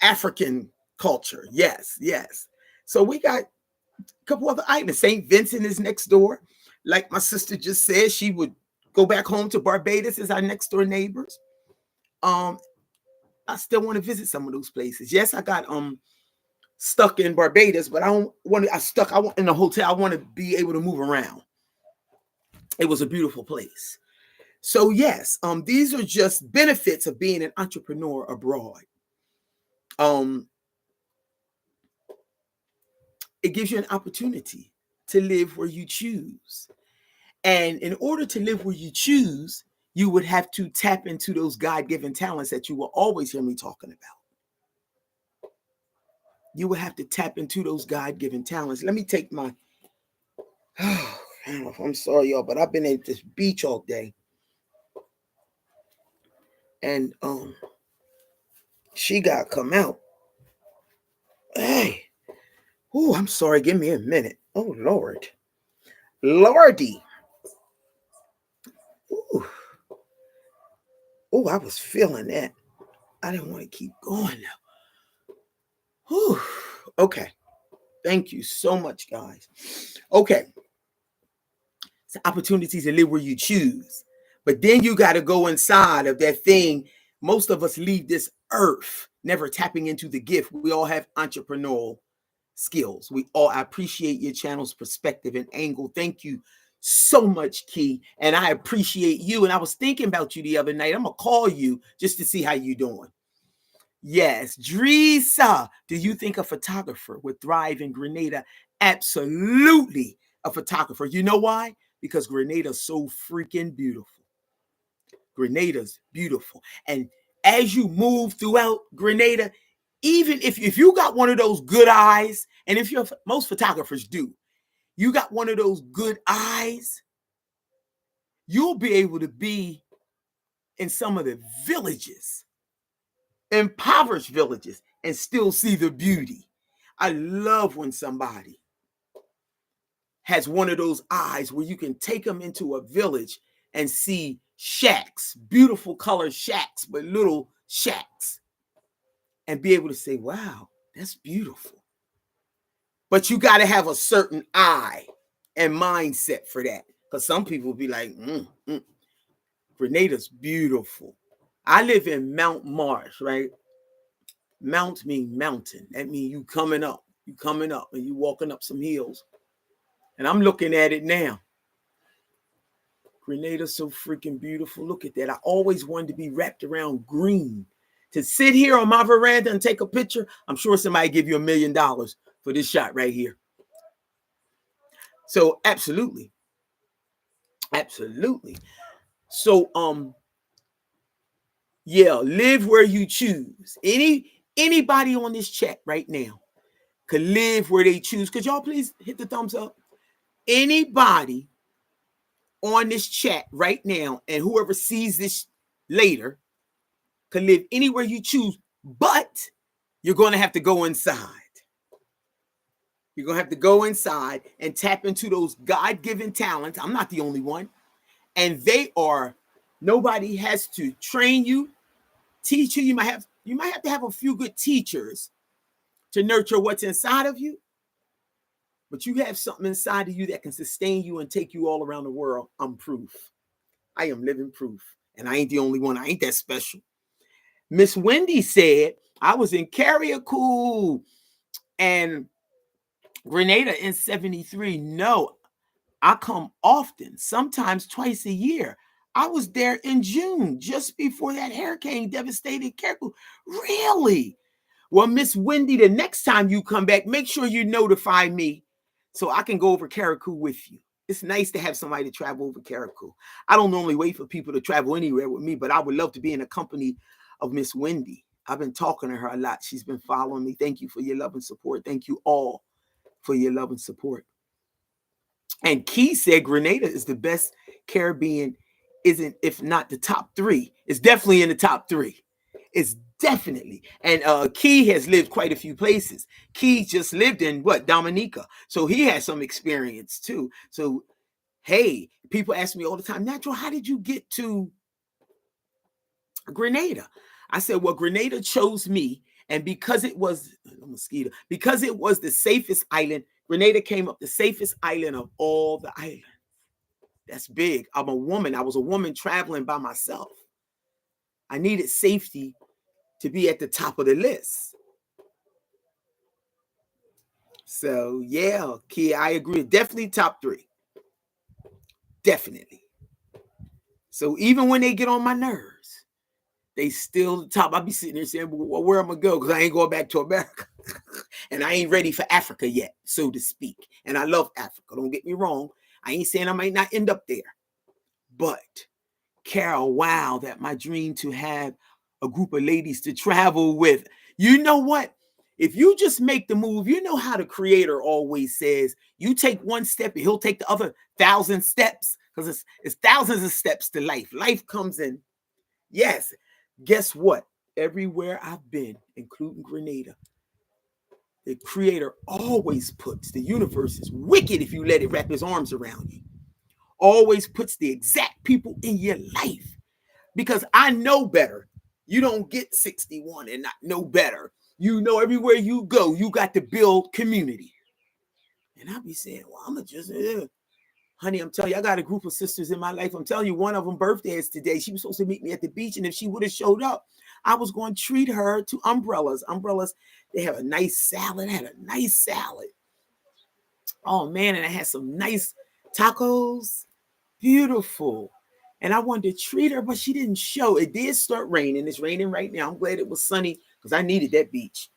African culture. Yes. So we got a couple other islands. St. Vincent is next door. Like my sister just said, she would go back home to Barbados as our next door neighbors. I still want to visit some of those places. Yes, I got stuck in Barbados, but I want in a hotel. I want to be able to move around. It was a beautiful place. So yes, these are just benefits of being an entrepreneur abroad. It gives you an opportunity to live where you choose. And in order to live where you choose, you would have to tap into those God-given talents that you will always hear me talking about. You would have to tap into those God-given talents. Let me take my, I'm sorry, y'all, but I've been at this beach all day. And she got to come out. Hey, oh, I'm sorry. Give me a minute. Oh, Lord. Lordy. Ooh. Oh, I was feeling that. I didn't want to keep going now. Whew. Okay. Thank you so much, guys. Okay. It's opportunities to live where you choose. But then you got to go inside of that thing. Most of us leave this earth never tapping into the gift. We all have entrepreneurial skills. I appreciate your channel's perspective and angle. Thank you so much, Key. And I appreciate you. And I was thinking about you the other night. I'm going to call you just to see how you doing. Yes. Drisa, do you think a photographer would thrive in Grenada? Absolutely a photographer. You know why? Because Grenada's so freaking beautiful. Grenada's beautiful. And as you move throughout Grenada, even if you got one of those good eyes, and if you're, most photographers do, you got one of those good eyes, you'll be able to be in some of the villages, impoverished villages, and still see the beauty. I love when somebody has one of those eyes where you can take them into a village and see shacks, beautiful colored shacks, but little shacks, and be able to say, wow, that's beautiful. But you got to have a certain eye and mindset for that. Because some people will be like, Grenada's beautiful. I live in Mount Marsh, right? Mount means mountain. That means you coming up. You coming up and you walking up some hills. And I'm looking at it now. Grenada's so freaking beautiful. Look at that. I always wanted to be wrapped around green. To sit here on my veranda and take a picture, I'm sure somebody give you $1 million for this shot right here. So absolutely. Absolutely. So yeah, live where you choose. Anybody on this chat right now could live where they choose. Could y'all please hit the thumbs up? Anybody on this chat right now, and whoever sees this later, could live anywhere you choose, but you're going to have to go inside. You're going to have to go inside and tap into those God-given talents. I'm not the only one. And nobody has to train you, teach you. You might have to have a few good teachers to nurture what's inside of you. But you have something inside of you that can sustain you and take you all around the world. I'm proof. I am living proof. And I ain't the only one. I ain't that special. Miss Wendy said, I was in Carriacou and Grenada in 73. No, I come often, sometimes twice a year. I was there in June, just before that hurricane devastated Carriacou. Really? Well, Miss Wendy, the next time you come back, make sure you notify me so I can go over Carriacou with you. It's nice to have somebody to travel over Carriacou. I don't normally wait for people to travel anywhere with me, but I would love to be in the company of Miss Wendy. I've been talking to her a lot. She's been following me. Thank you for your love and support. Thank you all for your love and support. And Key said Grenada is the best Caribbean, isn't, if not the top 3. It's definitely in the top 3. It's definitely. And Key has lived quite a few places. Key just lived in Dominica. So he has some experience too. So, hey, people ask me all the time, Natural, how did you get to Grenada? I said, well, Grenada chose me. And because it was the safest island, Grenada came up the safest island of all the islands. That's big. I'm a woman. I was a woman traveling by myself. I needed safety to be at the top of the list. So, yeah, Kia, I agree. Definitely top 3. Definitely. So even when they get on my nerves, they still the top. I'll be sitting there saying, well, where am I going to go? Because I ain't going back to America. And I ain't ready for Africa yet, so to speak. And I love Africa. Don't get me wrong. I ain't saying I might not end up there. But Carol, wow, that my dream to have a group of ladies to travel with. You know what? If you just make the move, you know how the creator always says, you take one step and he'll take the other 1,000 steps, because it's thousands of steps to life. Life comes in. Yes. Guess what? Everywhere I've been, including Grenada, the creator always puts, the universe is wicked if you let it wrap his arms around you, always puts the exact people in your life, because I know better. You don't get 61 and not know better. You know, everywhere you go, you got to build community. And I'll be saying, well, I'm just, honey, I'm telling you, I got a group of sisters in my life. I'm telling you, one of them birthday is today. She was supposed to meet me at the beach. And if she would have showed up, I was going to treat her to umbrellas. Umbrellas, they have a nice salad. I had a nice salad. Oh, man. And I had some nice tacos. Beautiful. And I wanted to treat her, but she didn't show. It did start raining. It's raining right now. I'm glad it was sunny because I needed that beach.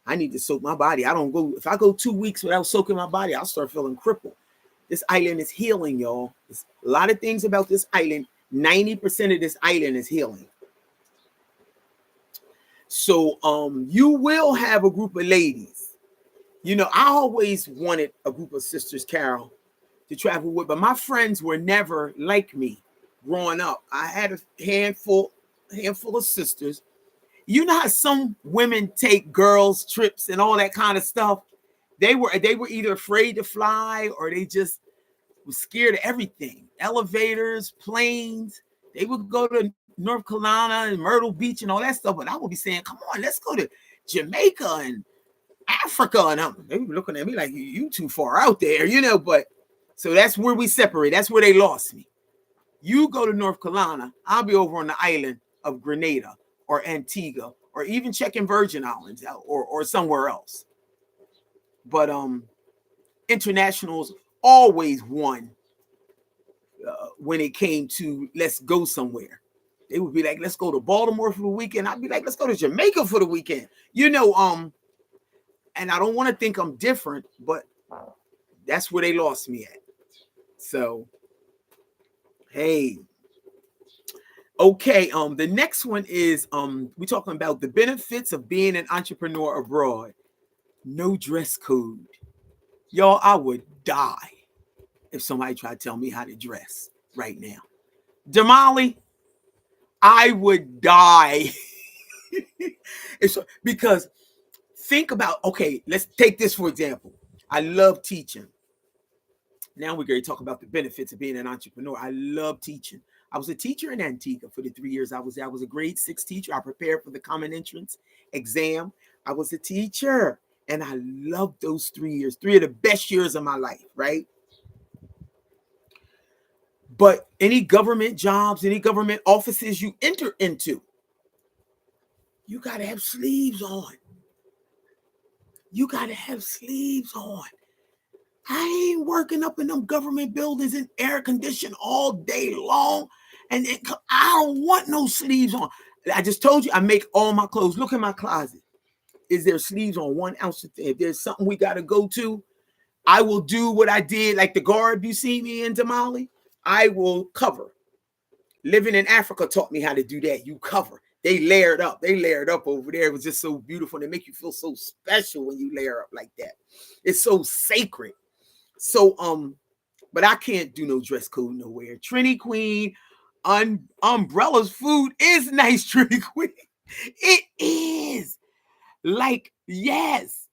I need to soak my body. I don't go, if I go 2 weeks without soaking my body, I'll start feeling crippled. This island is healing, y'all. There's a lot of things about this island. 90% of this island is healing. So you will have a group of ladies. You know, I always wanted a group of sisters, Carol, to travel with, but my friends were never like me growing up. I had a handful of sisters. You know how some women take girls trips and all that kind of stuff? They were either afraid to fly or they just were scared of everything. Elevators, planes. They would go to North Carolina and Myrtle Beach and all that stuff, but I would be saying, come on, let's go to Jamaica and Africa. And they were looking at me like, you too far out there, you know, but so that's where we separate. That's where they lost me. You go to North Carolina, I'll be over on the island of Grenada or Antigua, or even checking Virgin Islands out or somewhere else. But internationals always won when it came to let's go somewhere. They would be like, let's go to Baltimore for the weekend. I'd be like, let's go to Jamaica for the weekend. You know, and I don't want to think I'm different, but that's where they lost me at. So, hey. Okay, the next one is we're talking about the benefits of being an entrepreneur abroad. No dress code. Y'all, I would die if somebody tried to tell me how to dress right now. Damali, I would die. Because think about, okay, let's take this for example. I love teaching. Now we're going to talk about the benefits of being an entrepreneur. I love teaching. I was a teacher in Antigua for the 3 years I was there. I was a grade 6 teacher. I prepared for the common entrance exam. I was a teacher, and I loved those 3 years. 3 of the best years of my life, right? But any government jobs, any government offices you enter into, you got to have sleeves on. You got to have sleeves on. I ain't working up in them government buildings in air condition all day long. And I don't want no sleeves on. I just told you I make all my clothes. Look in my closet. Is there sleeves on 1 ounce of thing? If there's something we got to go to, I will do what I did, like the garb you see me in, Damali. I will cover. Living in Africa taught me how to do that. You cover. They layered up. They layered up over there. It was just so beautiful. They make you feel so special when you layer up like that. It's so sacred. So, but I can't do no dress code nowhere. Trini Queen, Umbrella's food is nice, Trini Queen. It is. Like, yes.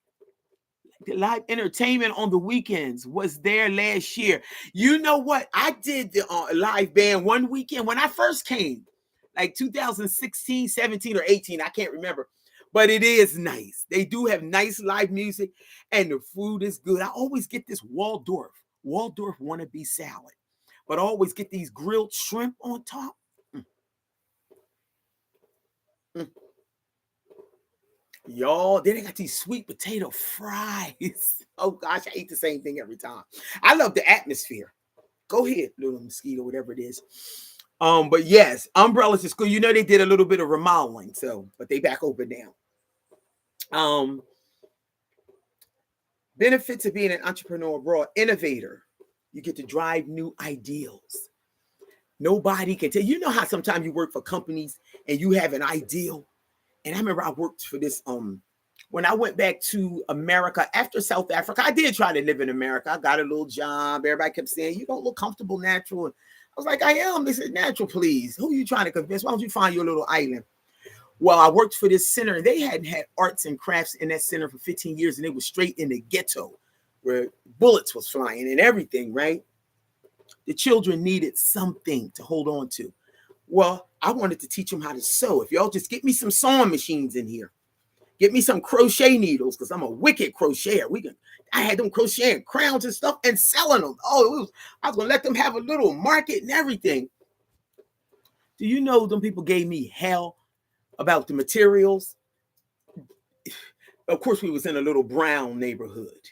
The live entertainment on the weekends was there last year. You know what? I did the live band one weekend when I first came, like 2016, 17, or 18. I can't remember. But it is nice. They do have nice live music, and the food is good. I always get this Waldorf wannabe salad, but I always get these grilled shrimp on top. Y'all, then they got these sweet potato fries. Oh gosh, I eat the same thing every time. I love the atmosphere. Go ahead, little mosquito, whatever it is. But yes, Umbrellas is cool. You know, they did a little bit of remodeling, so but they back open now. Benefits of being an entrepreneur abroad, innovator. You get to drive new ideals. Nobody can tell. You know how sometimes you work for companies and you have an ideal. And I remember I worked for this when I went back to America after South Africa. I did try to live in America. I got a little job. Everybody kept saying, "You don't look comfortable, natural." And I was like, "I am." They said, "Natural, please. Who are you trying to convince? Why don't you find your little island?" Well, I worked for this center, and they hadn't had arts and crafts in that center for 15 years, and it was straight in the ghetto where bullets was flying and everything, right? The children needed something to hold on to. Well, I wanted to teach them how to sew. If y'all just get me some sewing machines in here, get me some crochet needles, because I'm a wicked crocheter. I had them crocheting crowns and stuff and selling them. I was gonna let them have a little market and everything. Do you know them people gave me hell about the materials? Of course, we was in a little brown neighborhood.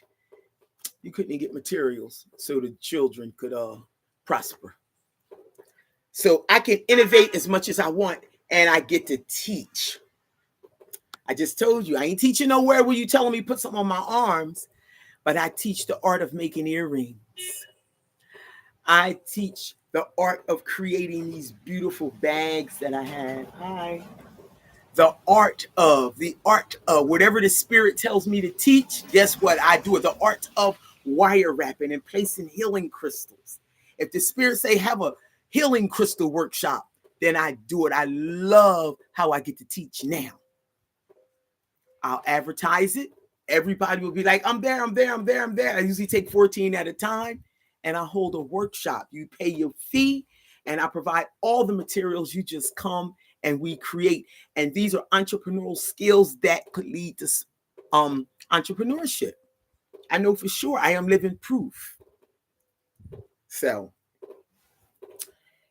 You couldn't get materials so the children could prosper. So I can innovate as much as I want, and I get to teach. I just told you, I ain't teaching nowhere where you telling me put something on my arms, but I teach the art of making earrings. I teach the art of creating these beautiful bags that I have. Hi. The art of whatever the spirit tells me to teach, guess what? I do it. The art of wire wrapping and placing healing crystals. If the spirit say have a healing crystal workshop, then I do it. I love how I get to teach now. I'll advertise it. Everybody will be like, I'm there. I usually take 14 at a time, and I hold a workshop. You pay your fee, and I provide all the materials. You just come and we create. And these are entrepreneurial skills that could lead to entrepreneurship. I know for sure I am living proof. So,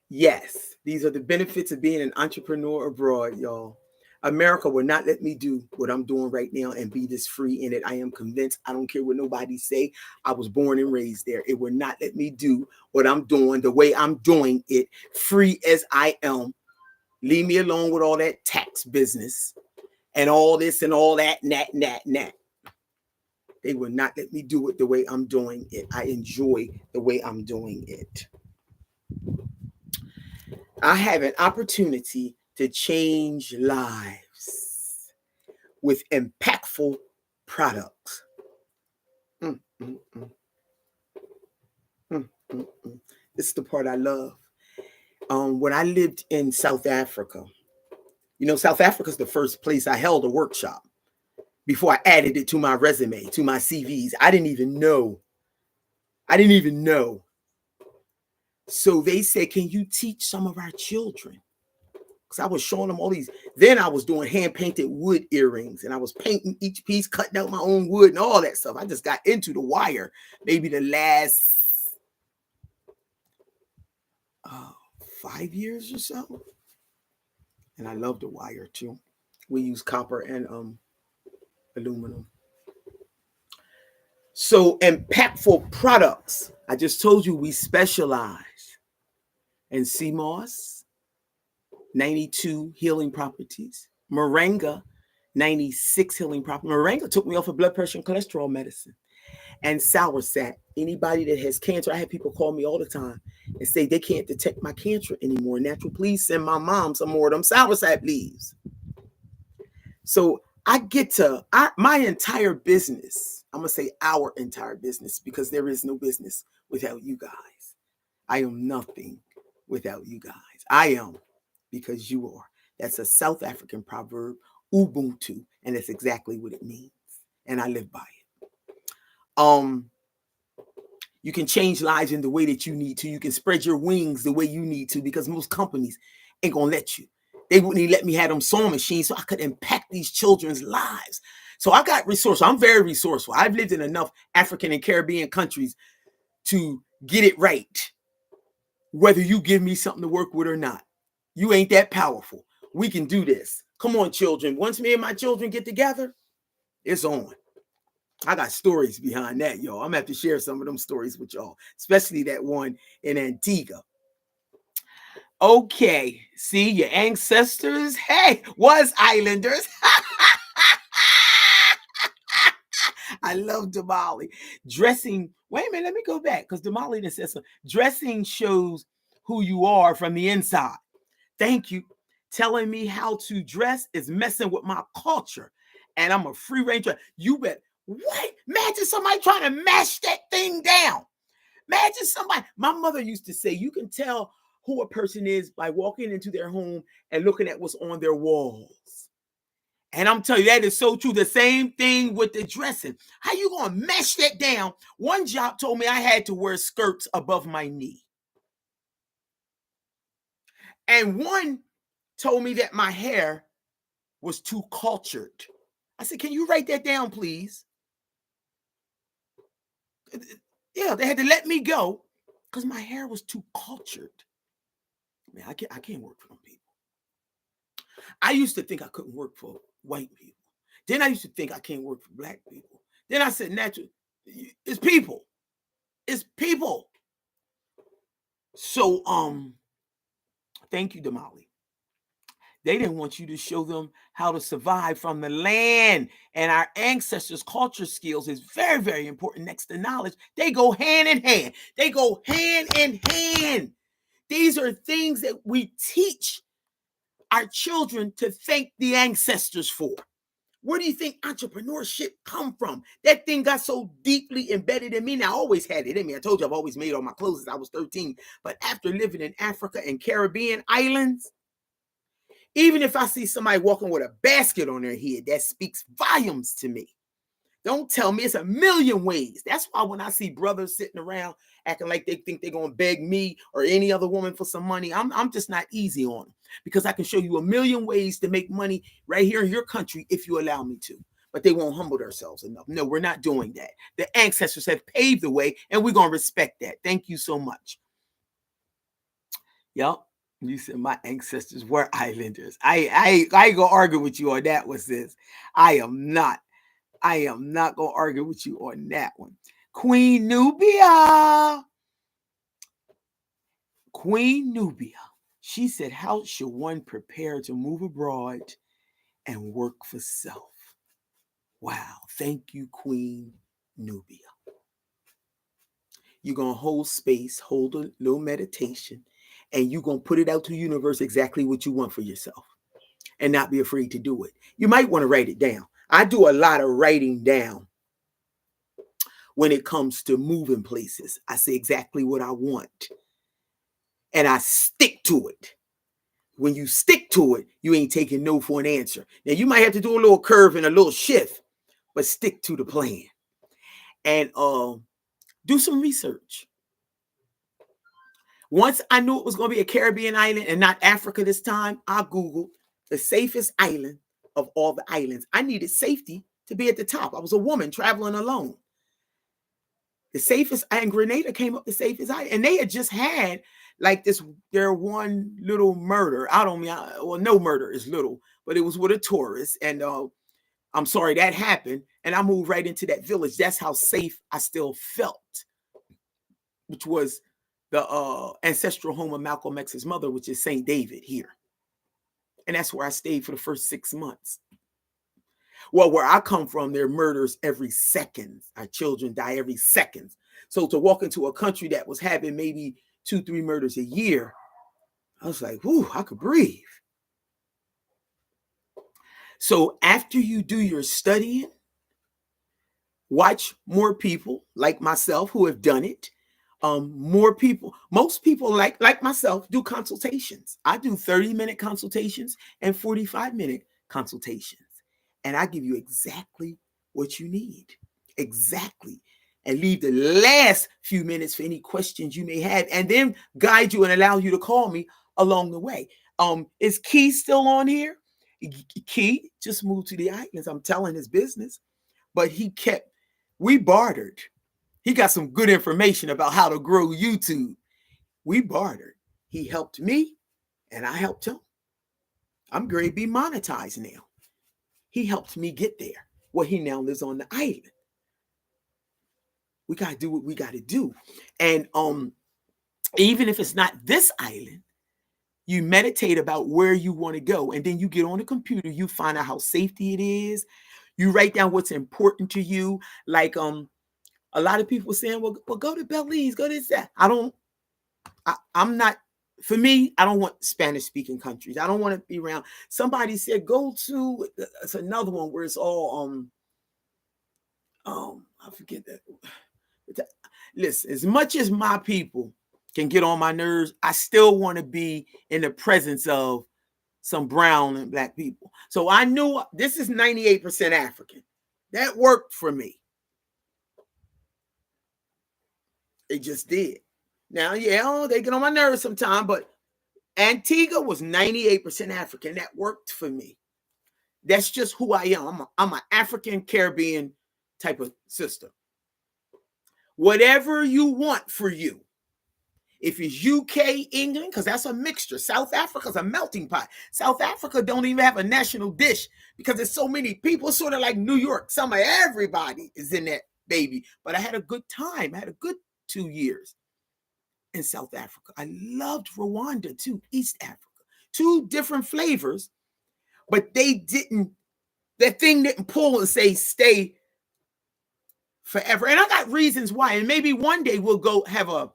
yes, these are the benefits of being an entrepreneur abroad, y'all. America will not let me do what I'm doing right now and be this free in it. I am convinced. I don't care what nobody say. I was born and raised there. It will not let me do what I'm doing the way I'm doing it, free as I am. Leave me alone with all that tax business and all this and all that, and that. They will not let me do it the way I'm doing it. I enjoy the way I'm doing it. I have an opportunity to change lives with impactful products. This is the part I love. When I lived in South Africa, South Africa is the first place I held a workshop before I added it to my resume, to my CVs. I didn't even know. So they said, can you teach some of our children? Because I was showing them all these. Then I was doing hand-painted wood earrings, and I was painting each piece, cutting out my own wood and all that stuff. I just got into the wire maybe the last 5 years or so. And I love the wire too. We use copper and aluminum. So impactful products. I just told you we specialize in CMOS, 92 healing properties. Moringa, 96 healing properties. Moringa took me off of blood pressure and cholesterol medicine. And soursop. Anybody that has cancer, I have people call me all the time and say they can't detect my cancer anymore. Natural, please send my mom some more of them soursop leaves. So I get to my entire business. I'm going to say our entire business, because there is no business without you guys. I am nothing without you guys. I am because you are. That's a South African proverb, Ubuntu, and that's exactly what it means. And I live by it. You can change lives in the way that you need to. You can spread your wings the way you need to, because most companies ain't gonna let you. They wouldn't even let me have them sewing machines so I could impact these children's lives. So I got resourceful. I'm very resourceful. I've lived in enough African and Caribbean countries to get it right. Whether you give me something to work with or not, you ain't that powerful. We can do this. Come on, children. Once me and my children get together, it's on. I got stories behind that, y'all. I'm gonna have to share some of them stories with y'all, especially that one in Antigua. Okay, see, your ancestors, hey, was islanders. I love Damali. Dressing, wait a minute, let me go back, because Damali says so. Dressing shows who you are from the inside. Thank you. Telling me how to dress is messing with my culture. And I'm a free ranger. You bet. What? Imagine somebody trying to mash that thing down. Imagine somebody. My mother used to say, you can tell who a person is by walking into their home and looking at what's on their walls. And I'm telling you, that is so true. The same thing with the dressing. How you going to mash that down? One job told me I had to wear skirts above my knee. And one told me that my hair was too cultured. I said, can you write that down, please? Yeah, they had to let me go because my hair was too cultured. Man, I can't work for them people. I used to think I couldn't work for white people. Then I used to think I can't work for black people. Then I said, natural, it's people. It's people. So, thank you, Damali. They didn't want you to show them how to survive from the land. And our ancestors' culture skills is very, very important next to knowledge. They go hand in hand. They go hand in hand. These are things that we teach our children to thank the ancestors for. Where do you think entrepreneurship come from? That thing got so deeply embedded in me. Now, I always had it in me. I told you I've always made all my clothes since I was 13. But after living in Africa and Caribbean islands, even if I see somebody walking with a basket on their head, that speaks volumes to me. Don't tell me it's a million ways. That's why when I see brothers sitting around acting like they think they're going to beg me or any other woman for some money, I'm just not easy on them because I can show you a million ways to make money right here in your country if you allow me to. But they won't humble themselves enough. No, we're not doing that. The ancestors have paved the way, and we're going to respect that. Thank you so much. Yep. You said my ancestors were islanders. I ain't gonna argue with you on that one, sis. I am not gonna argue with you on that one. Queen Nubia. Queen Nubia. She said, how should one prepare to move abroad and work for self? Wow. Thank you, Queen Nubia. You're gonna hold space, hold a little meditation, and you're gonna put it out to the universe exactly what you want for yourself and not be afraid to do it. You might want to write it down. I do a lot of writing down when it comes to moving places. I say exactly what I want and I stick to it. When you stick to it, you ain't taking no for an answer. Now, you might have to do a little curve and a little shift, but stick to the plan and do some research. Once I knew it was going to be a Caribbean island and not Africa this time, I Googled the safest island of all the islands. I needed safety to be at the top. I was a woman traveling alone. The safest, and Grenada came up the safest island. And they had just had like their one little murder. I don't mean, well, no murder is little, but it was with a tourist. And I'm sorry that happened. And I moved right into that village. That's how safe I still felt, which was the ancestral home of Malcolm X's mother, which is St. David here. And that's where I stayed for the first 6 months. Well, where I come from, there are murders every second. Our children die every second. So to walk into a country that was having maybe 2-3 murders a year, I was like, whew, I could breathe. So after you do your studying, watch more people like myself who have done it. More people, most people like myself do consultations. I do 30-minute consultations and 45-minute consultations. And I give you exactly what you need. Exactly. And leave the last few minutes for any questions you may have and then guide you and allow you to call me along the way. Is Key still on here? Key just moved to the islands. I'm telling his business, but we bartered. He got some good information about how to grow YouTube. We bartered. He helped me and I helped him. I'm going to be monetized now. He helped me get there. Well, he now lives on the island. We got to do what we got to do. And even if it's not this island, you meditate about where you want to go. And then you get on the computer, you find out how safety it is. You write down what's important to you. Like a lot of people saying, well, go to Belize, go to that. I'm not For me, I don't want Spanish speaking countries. I don't want to be around. Somebody said go to, it's another one where it's all I forget that. Listen, as much as my people can get on my nerves, I still want to be in the presence of some brown and black people. So I knew this is 98% African. That worked for me. It just did. Now, yeah, they get on my nerves sometimes, but Antigua was 98% African. That worked for me. That's just who I am. I'm an African Caribbean type of sister. Whatever you want for you. If it's UK, England, because that's a mixture. South Africa's a melting pot. South Africa don't even have a national dish because there's so many people, sort of like New York. Everybody is in that baby. But I had a good time. I had a good 2 years in South Africa. I loved Rwanda too, East Africa. 2 different flavors, but that thing didn't pull and say stay forever. And I got reasons why. And maybe one day we'll go have a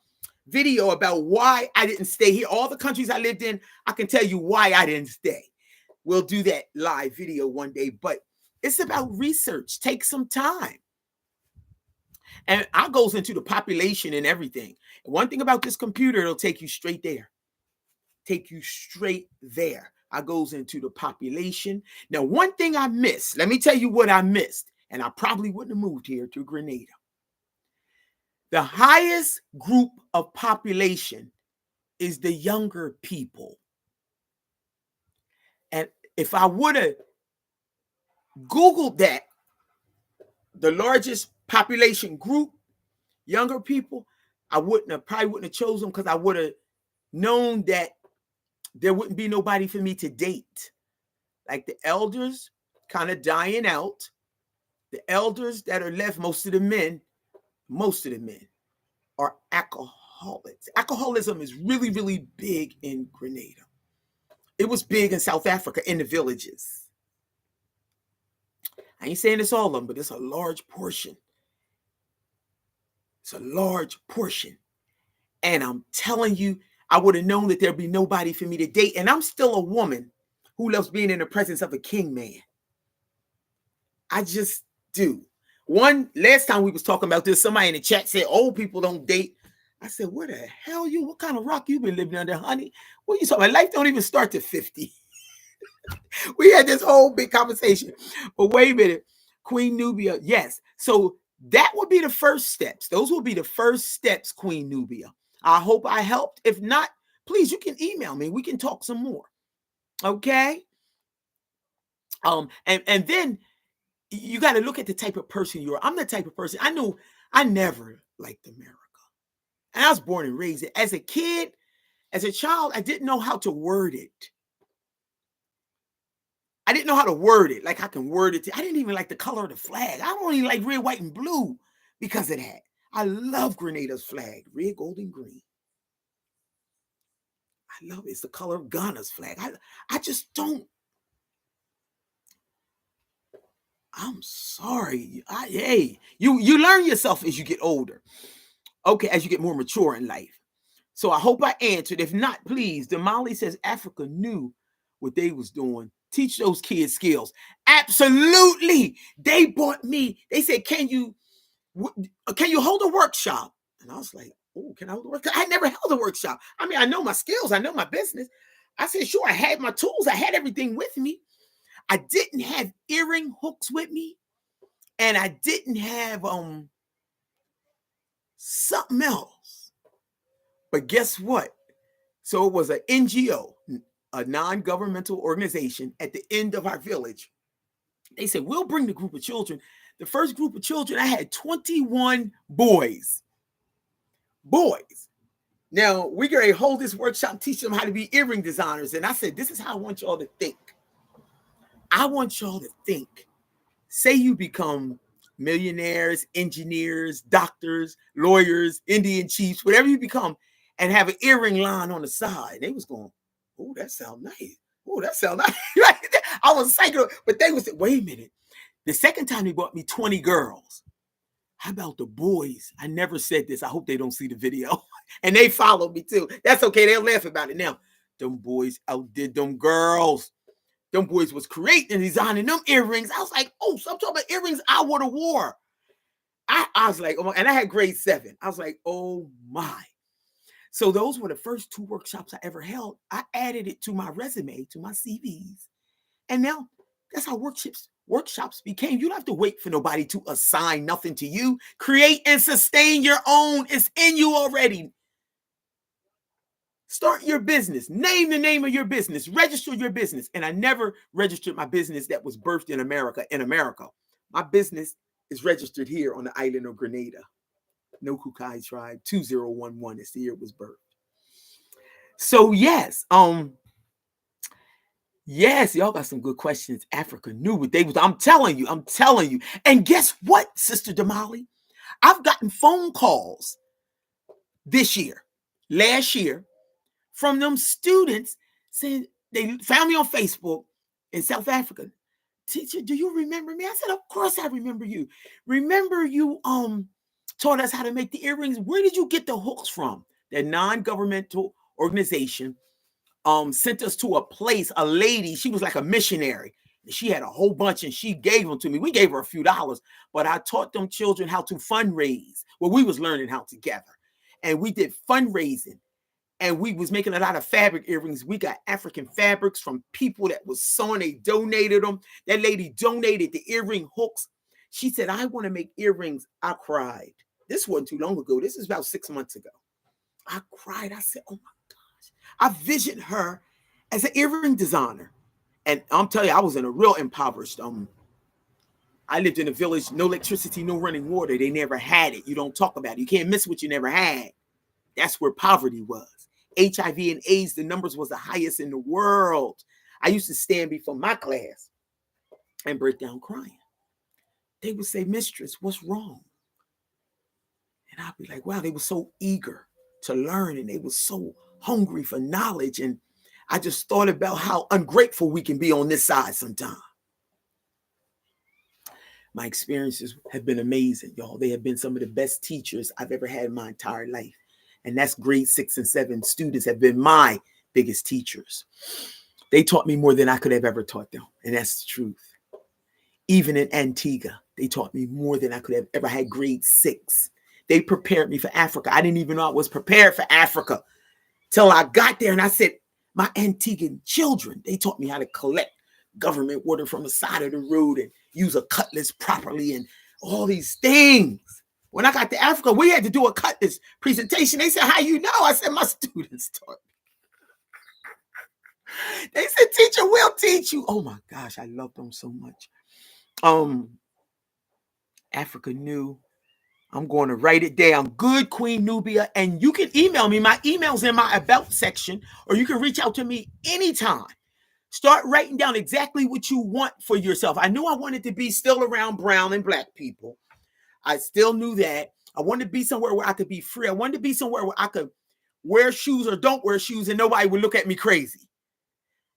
video about why I didn't stay here. All the countries I lived in, I can tell you why I didn't stay. We'll do that live video one day, but it's about research. Take some time. And I goes into the population and everything. And one thing about this computer, it'll take you straight there. Take you straight there. I goes into the population. Now, one thing I missed, let me tell you what I missed, and I probably wouldn't have moved here to Grenada. The highest group of population is the younger people. And if I would have Googled that, the largest population group, younger people, I probably wouldn't have chosen them because I would have known that there wouldn't be nobody for me to date. Like the elders kind of dying out. The elders that are left, most of the men are alcoholics. Alcoholism is really, really big in Grenada. It was big in South Africa in the villages. I ain't saying it's all of them, but it's a large portion. It's a large portion. And I'm telling you, I would have known that there'd be nobody for me to date. And I'm still a woman who loves being in the presence of a king man. I just do. Last time we was talking about this, somebody in the chat said old people don't date. I said, what the hell what kind of rock you been living under, honey? What are you talking about? Life don't even start to 50. We had this whole big conversation. But wait a minute. Queen Nubia, yes. So that would be the first steps. Those will be the first steps, Queen Nubia. I hope I helped. If not, please, you can email me. We can talk some more. Okay? And then you got to look at the type of person you are. I'm the type of person, I know I never liked America. And I was born and raised it. As a kid, as a child, I didn't know how to word it. I didn't know how to word it. Like I can word it. I didn't even like the color of the flag. I don't even like red, white, and blue because of that. I love Grenada's flag, red, gold, and green. I love it. It's the color of Ghana's flag. I just don't. I'm sorry. Hey, you learn yourself as you get older. Okay, as you get more mature in life. So I hope I answered. If not, please. Damali says Africa knew what they was doing. Teach those kids skills. Absolutely. They bought me. They said, can you hold a workshop? And I was like, oh, can I hold a workshop? I never held a workshop. I mean, I know my skills. I know my business. I said, sure, I had my tools. I had everything with me. I didn't have earring hooks with me. And I didn't have something else. But guess what? So it was an NGO, a non-governmental organization at the end of our village. They said, we'll bring the group of children. The first group of children, I had 21 boys. Boys. Now, we're going to hold this workshop, teach them how to be earring designers. And I said, this is how I want y'all to think. I want y'all to think. Say you become millionaires, engineers, doctors, lawyers, Indian chiefs, whatever you become, and have an earring line on the side. They was going, oh, that sounds nice. Oh, that sounds nice. I was psycho, but they was, wait a minute. The second time they bought me 20 girls. How about the boys? I never said this. I hope they don't see the video. And they follow me too. That's okay. They'll laugh about it now. Them boys outdid them girls. Them boys was creating and designing them earrings. I was like, oh, so I'm talking about earrings I would have wore. I was like, oh, and I had grade 7. I was like, oh my. So those were the first 2 workshops I ever held. I added it to my resume, to my CVs. And now that's how workshops became. You don't have to wait for nobody to assign nothing to you. Create and sustain your own. It's in you already. Start your business. Name the name of your business. Register your business. And I never registered my business that was birthed in America. My business is registered here on the island of Grenada. No Kukai tribe. 2011 is the year it was birthed. So yes, yes, y'all got some good questions. Africa knew what they was. I'm telling you. And guess what, Sister Damali? I've gotten phone calls this year, last year, from them students saying they found me on Facebook in South Africa. Teacher, do you remember me? I said, of course I remember you. Remember you taught us how to make the earrings. Where did you get the hooks from? The non-governmental organization sent us to a place, a lady, she was like a missionary. She had a whole bunch and she gave them to me. We gave her a few dollars, but I taught them children how to fundraise. Well, we was learning how together. And we did fundraising. And we was making a lot of fabric earrings. We got African fabrics from people that was sewing. They donated them. That lady donated the earring hooks. She said, I want to make earrings. I cried. This wasn't too long ago. This is about 6 months ago. I cried. I said, oh my gosh. I visioned her as an earring designer. And I'm telling you, I was in a real impoverished. I lived in a village, no electricity, no running water. They never had it. You don't talk about it. You can't miss what you never had. That's where poverty was. HIV and AIDS, the numbers was the highest in the world. I used to stand before my class and break down crying. They would say, Mistress, what's wrong? And I'd be like, wow, they were so eager to learn and they were so hungry for knowledge. And I just thought about how ungrateful we can be on this side sometimes. My experiences have been amazing, y'all. They have been some of the best teachers I've ever had in my entire life. And that's grade 6 and 7 students have been my biggest teachers. They taught me more than I could have ever taught them. And that's the truth. Even in Antigua, they taught me more than I could have ever had grade 6. They prepared me for Africa. I didn't even know I was prepared for Africa till I got there. And I said, my Antiguan children, they taught me how to collect government water from the side of the road and use a cutlass properly and all these things. When I got to Africa, we had to do a cutlass presentation. They said, how you know? I said, my students taught me. They said, teacher, we'll teach you. Oh my gosh, I love them so much. Africa knew. I'm going to write it down. Good Queen Nubia. And you can email me. My email's in my about section, or you can reach out to me anytime. Start writing down exactly what you want for yourself. I knew I wanted to be still around brown and black people. I still knew that. I wanted to be somewhere where I could be free. I wanted to be somewhere where I could wear shoes or don't wear shoes and nobody would look at me crazy.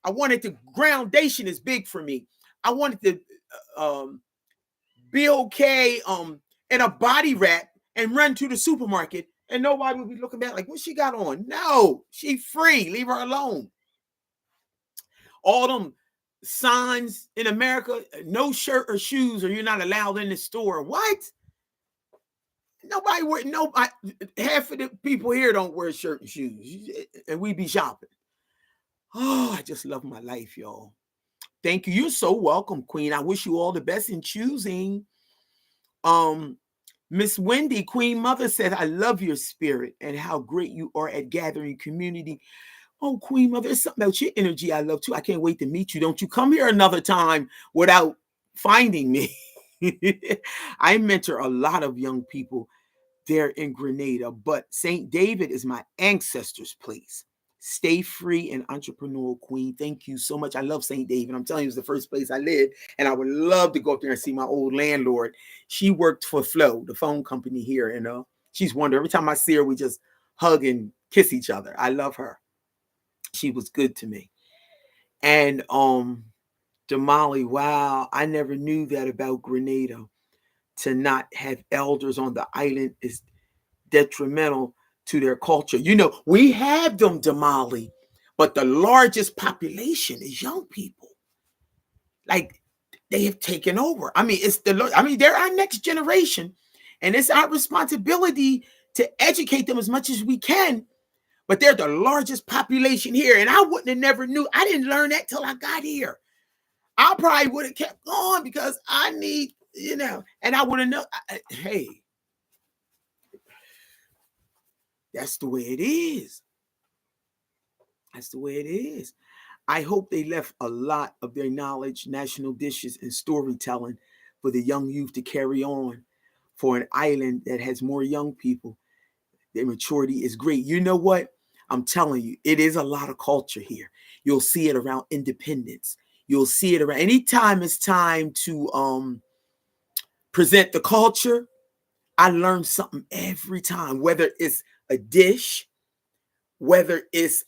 I wanted the groundation is big for me. I wanted to be okay in a body wrap and run to the supermarket and nobody would be looking back like, what she got on? No, she free. Leave her alone. All them signs in America, no shirt or shoes or you're not allowed in the store. What? Nobody, half of the people here don't wear shirt and shoes, and we be shopping. Oh, I just love my life, y'all. Thank you. You're so welcome, Queen. I wish you all the best in choosing. Miss Wendy, Queen Mother said, I love your spirit and how great you are at gathering community. Oh, Queen Mother, there's something about your energy I love too. I can't wait to meet you. Don't you come here another time without finding me. I mentor a lot of young people there in Grenada, but St. David is my ancestors' place. Stay free and entrepreneurial, Queen. Thank you so much. I love St. David. I'm telling you, it's the first place I lived, and I would love to go up there and see my old landlord. She worked for Flo, the phone company here, and she's wonderful. Every time I see her, we just hug and kiss each other. I love her. She was good to me. And Damali, wow, I never knew that about Grenada. to not have elders on the island is detrimental to their culture. You know, we have them, Damali, but the largest population is young people. Like, they have taken over. I mean, they're our next generation, and it's our responsibility to educate them as much as we can. But they're the largest population here, and I wouldn't have never knew. I didn't learn that till I got here. I probably would have kept going because I need, and I would have known. Hey, that's the way it is. That's the way it is. I hope they left a lot of their knowledge, national dishes, and storytelling for the young youth to carry on for an island that has more young people. Their maturity is great. You know what? I'm telling you, it is a lot of culture here. You'll see it around independence. You'll see it around anytime it's time to present the culture. I learn something every time, whether it's a dish, whether it's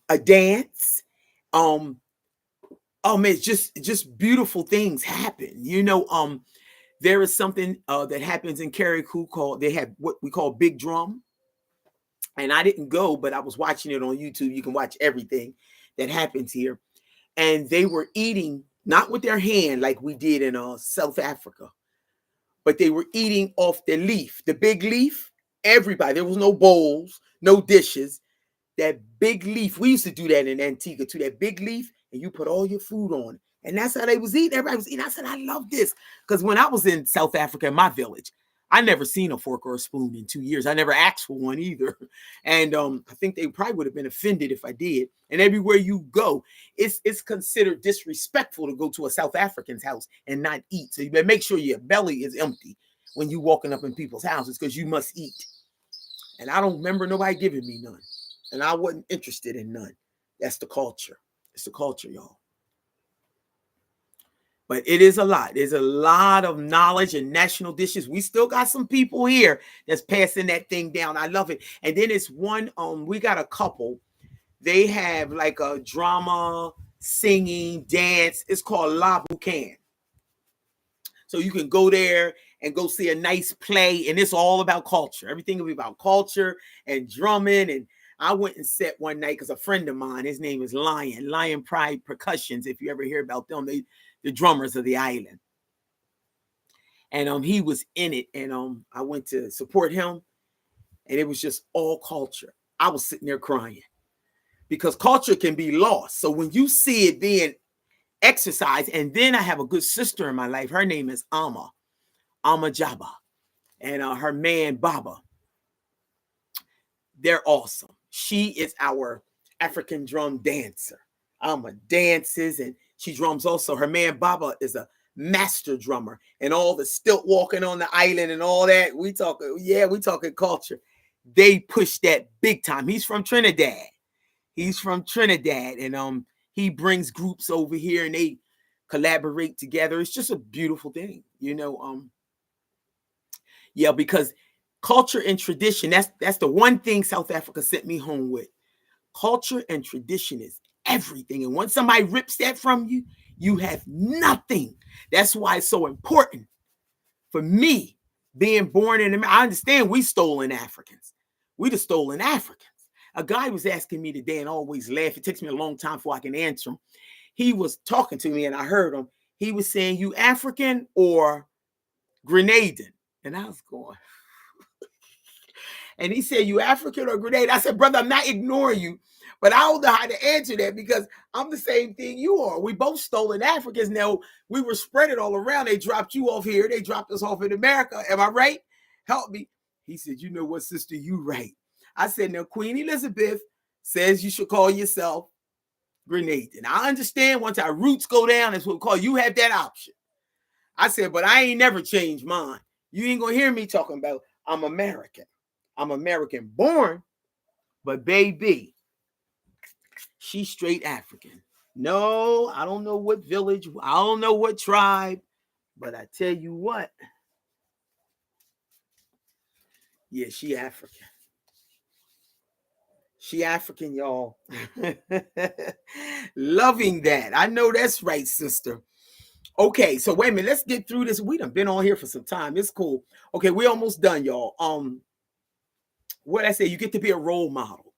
a dance. Oh man, it's just beautiful things happen. There is something that happens in Carriacou called, they have what we call big drum. And I didn't go, but I was watching it on YouTube. You can watch everything that happens here. And they were eating, not with their hand like we did in South Africa, but they were eating off the leaf, the big leaf. Everybody, there was no bowls, no dishes. That big leaf, we used to do that in Antigua too, that big leaf, and you put all your food on it. And that's how they was eating. Everybody was eating. I said, I love this. Because when I was in South Africa, in my village, I never seen a fork or a spoon in 2 years. I never asked for one either. And I think they probably would have been offended if I did. And everywhere you go, it's considered disrespectful to go to a South African's house and not eat. So you better make sure your belly is empty when you walking up in people's houses, because you must eat. And I don't remember nobody giving me none. And I wasn't interested in none. That's the culture. It's the culture, y'all. But it is a lot. There's a lot of knowledge and national dishes. We still got some people here that's passing that thing down. I love it. And then it's one, we got a couple. They have like a drama, singing, dance. It's called La Boucan. So you can go there and go see a nice play. And it's all about culture. Everything will be about culture and drumming. And I went and sat one night because a friend of mine, his name is Lion Pride Percussions. If you ever hear about them, the drummers of the island. And he was in it. And I went to support him. And it was just all culture. I was sitting there crying because culture can be lost. So when you see it being exercised, and then I have a good sister in my life. Her name is Ama Jaba. And her man, Baba. They're awesome. She is our African drum dancer. Ama dances and she drums also. Her man Baba is a master drummer, and all the stilt walking on the island and all that. We talking culture. They push that big time. He's from Trinidad. And he brings groups over here and they collaborate together. It's just a beautiful thing, because culture and tradition, that's the one thing South Africa sent me home with. Culture and tradition is everything. And once somebody rips that from you, you have nothing. That's why it's so important for me being born in America. I understand we stolen Africans. We the stolen Africans. A guy was asking me today and I always laugh. It takes me a long time before I can answer him. He was talking to me and I heard him. He was saying, you African or Grenadan? And I was going, and he said, you African or Grenada? I said, brother, I'm not ignoring you, but I don't know how to answer that because I'm the same thing you are. We both stolen Africans. Now, we were spread it all around. They dropped you off here. They dropped us off in America. Am I right? Help me. He said, you know what, sister, you right. I said, now, Queen Elizabeth says you should call yourself Grenadian. I understand once our roots go down, that's what we call you have that option. I said, but I ain't never changed mine. You ain't going to hear me talking about I'm American. I'm American born, but baby, she's straight African. No, I don't know what village, I don't know what tribe, but I tell you what, yeah, she African. She African, y'all. Loving that. I know that's right, sister. Okay, so wait a minute. Let's get through this. We done been on here for some time. It's cool. Okay, we almost done, y'all. What I say, you get to be a role model,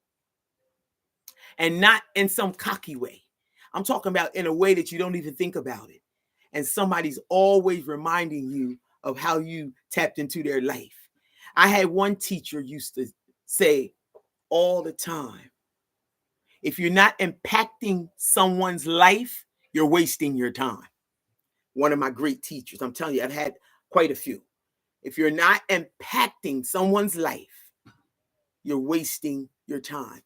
and not in some cocky way. I'm talking about in a way that you don't even think about it. And somebody's always reminding you of how you tapped into their life. I had one teacher used to say all the time, if you're not impacting someone's life, you're wasting your time. One of my great teachers. I'm telling you, I've had quite a few. If you're not impacting someone's life, you're wasting your time.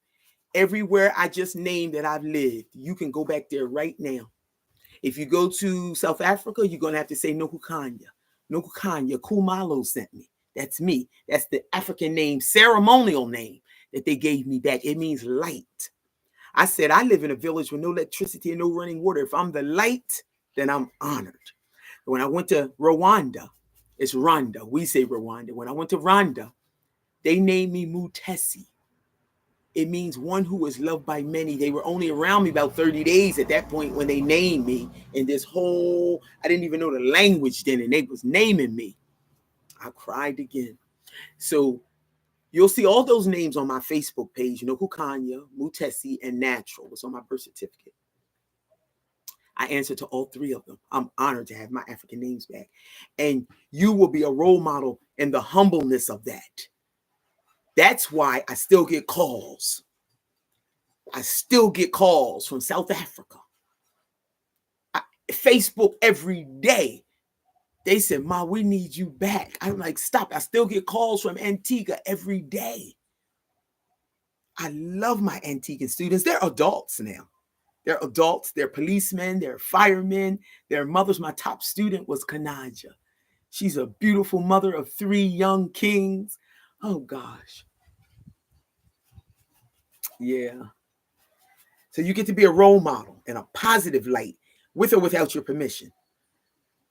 Everywhere I just named that I've lived, you can go back there right now. If you go to South Africa, you're going to have to say Nokukanya. Nokukanya, Kumalo sent me. That's me. That's the African name, ceremonial name that they gave me back. It means light. I said, I live in a village with no electricity and no running water. If I'm the light, then I'm honored. When I went to Rwanda, it's Rwanda. We say Rwanda. When I went to Rwanda, they named me Mutesi. It means one who is loved by many. They were only around me about 30 days at that point when they named me. And this whole, I didn't even know the language then, and they was naming me. I cried again. So you'll see all those names on my Facebook page, Kukanya, Mutesi, and Natural. It's on my birth certificate. I answer to all three of them. I'm honored to have my African names back. And you will be a role model in the humbleness of that. That's why I still get calls. I still get calls from South Africa. Facebook every day. They said, Ma, we need you back. I'm like, stop. I still get calls from Antigua every day. I love my Antiguan students. They're adults now. They're adults. They're policemen. They're firemen. Their mothers. My top student was Kanaja. She's a beautiful mother of 3 young kings. Oh, gosh. Yeah. So you get to be a role model in a positive light with or without your permission.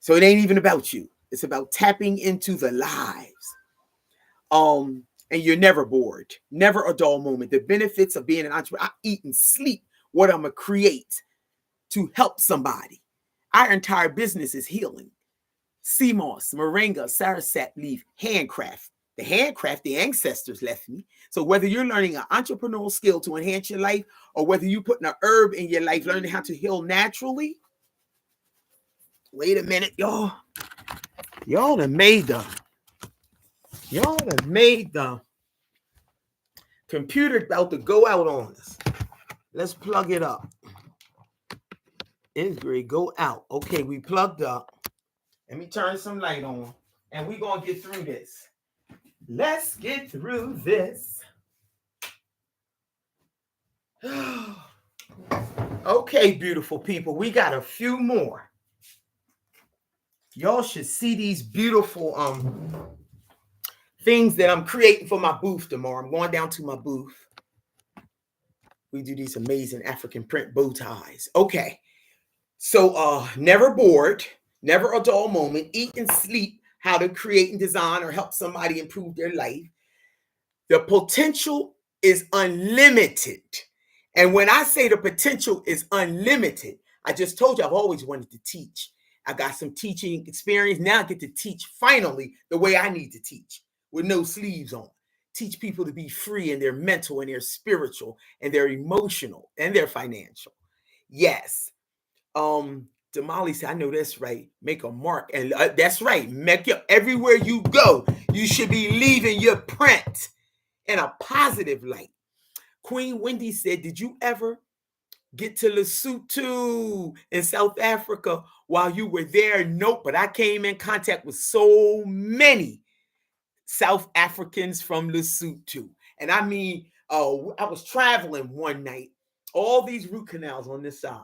So it ain't even about you. It's about tapping into the lives. And you're never bored. Never a dull moment. The benefits of being an entrepreneur, I eat and sleep what I'm going to create to help somebody. Our entire business is healing. Sea moss, moringa, sarasap leaf, handcraft. The handcraft the ancestors left me. So whether you're learning an entrepreneurial skill to enhance your life, or whether you're putting an herb in your life, learning how to heal naturally. Wait a minute, y'all. Y'all have made the computer about to go out on us. Let's plug it up. Integrate, go out. Okay, we plugged up. Let me turn some light on, and we're going to get through this. Let's get through this. Okay, beautiful people, we got a few more. Y'all should see these beautiful things that I'm creating for my booth tomorrow. I'm going down to my booth. We do these amazing African print bow ties. Okay, so never bored, never a dull moment, eat and sleep, how to create and design or help somebody improve their life. The potential is unlimited. And when I say the potential is unlimited, I just told you I've always wanted to teach. I got some teaching experience. Now I get to teach finally the way I need to teach with no sleeves on. Teach people to be free in their mental and their spiritual and their emotional and their financial. Yes. Damali said, I know that's right. Make a mark. And that's right. Make it everywhere you go. You should be leaving your print in a positive light. Queen Wendy said, did you ever get to Lesotho in South Africa while you were there? Nope, but I came in contact with so many South Africans from Lesotho. And I mean, I was traveling one night. All these root canals on this side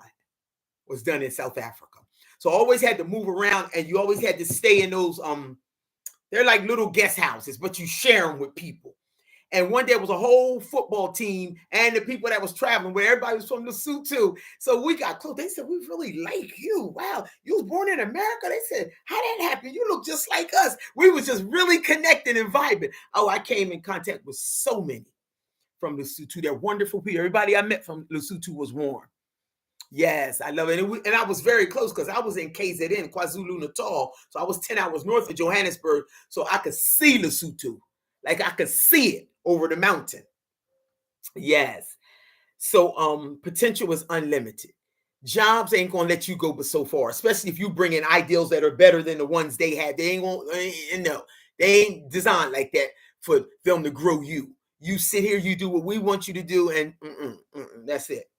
was done in South Africa. So I always had to move around, and you always had to stay in those, they're like little guest houses, but you share them with people. And one day it was a whole football team and the people that was traveling where everybody was from Lesotho. So we got close. They said, we really like you. Wow, you was born in America? They said, how that happened? You look just like us. We was just really connecting and vibing. Oh, I came in contact with so many from Lesotho. They're wonderful people. Everybody I met from Lesotho was warm. Yes, I love it. And I was very close because I was in KZN, KwaZulu Natal. So I was 10 hours north of Johannesburg. So I could see Lesotho. Like I could see it over the mountain. Yes. So potential is unlimited. Jobs ain't gonna let you go but so far, especially if you bring in ideals that are better than the ones they had. They ain't gonna, no, they ain't designed like that for them to grow you. You sit here, you do what we want you to do, and that's it.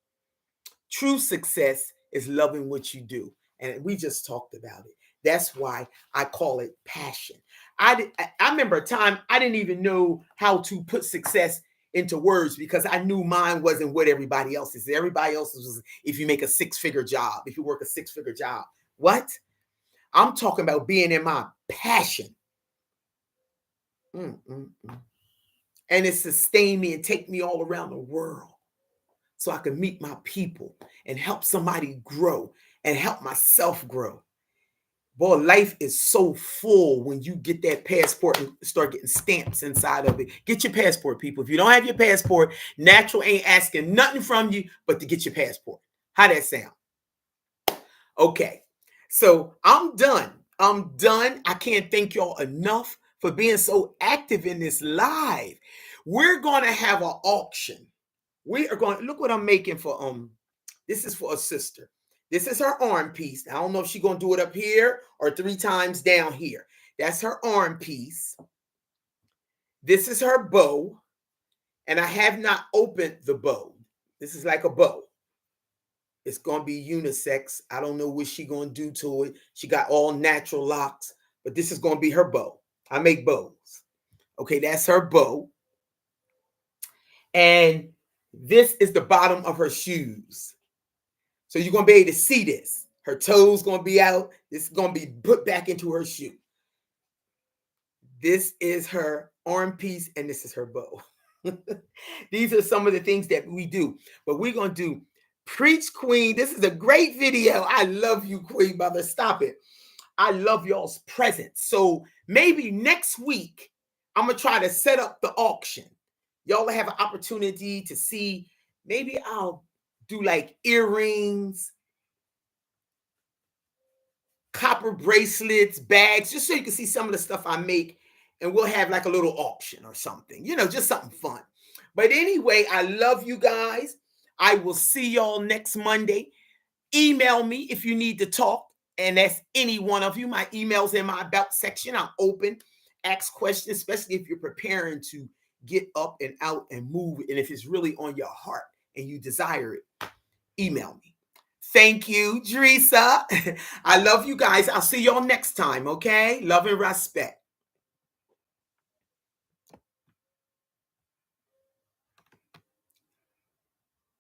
True success is loving what you do. And we just talked about it. That's why I call it passion. I remember a time I didn't even know how to put success into words because I knew mine wasn't what everybody else's. Everybody else's was if you make a six-figure job, if you work a six-figure job. What? I'm talking about being in my passion. And it sustained me and take me all around the world so I could meet my people and help somebody grow and help myself grow. Boy, life is so full when you get that passport and start getting stamps inside of it. Get your passport, people. If you don't have your passport, Natural ain't asking nothing from you but to get your passport. How that sound? Okay, so I'm done. I'm done. I can't thank y'all enough for being so active in this live. We're going to have an auction. We are going, look what I'm making for, this is for a sister. This is her arm piece. I don't know if she's going to do it up here or 3 times down here. That's her arm piece. This is her bow. And I have not opened the bow. This is like a bow. It's going to be unisex. I don't know what she's going to do to it. She got all natural locks, but this is going to be her bow. I make bows. Okay, that's her bow. And this is the bottom of her shoes. So you're going to be able to see this. Her toes going to be out. This is going to be put back into her shoe. This is her arm piece, and this is her bow. These are some of the things that we do. But we're going to do Preach Queen. This is a great video. I love you, Queen Mother. Stop it. I love y'all's presence. So maybe next week, I'm going to try to set up the auction. Y'all have an opportunity to see. Maybe I'll do like earrings, copper bracelets, bags, just so you can see some of the stuff I make. And we'll have like a little auction or something, just something fun. But anyway, I love you guys. I will see y'all next Monday. Email me if you need to talk. And that's any one of you. My email's in my about section. I'm open. Ask questions, especially if you're preparing to get up and out and move. And if it's really on your heart and you desire it, email me. Thank you, Teresa. I love you guys. I'll see y'all next time, okay? Love and respect.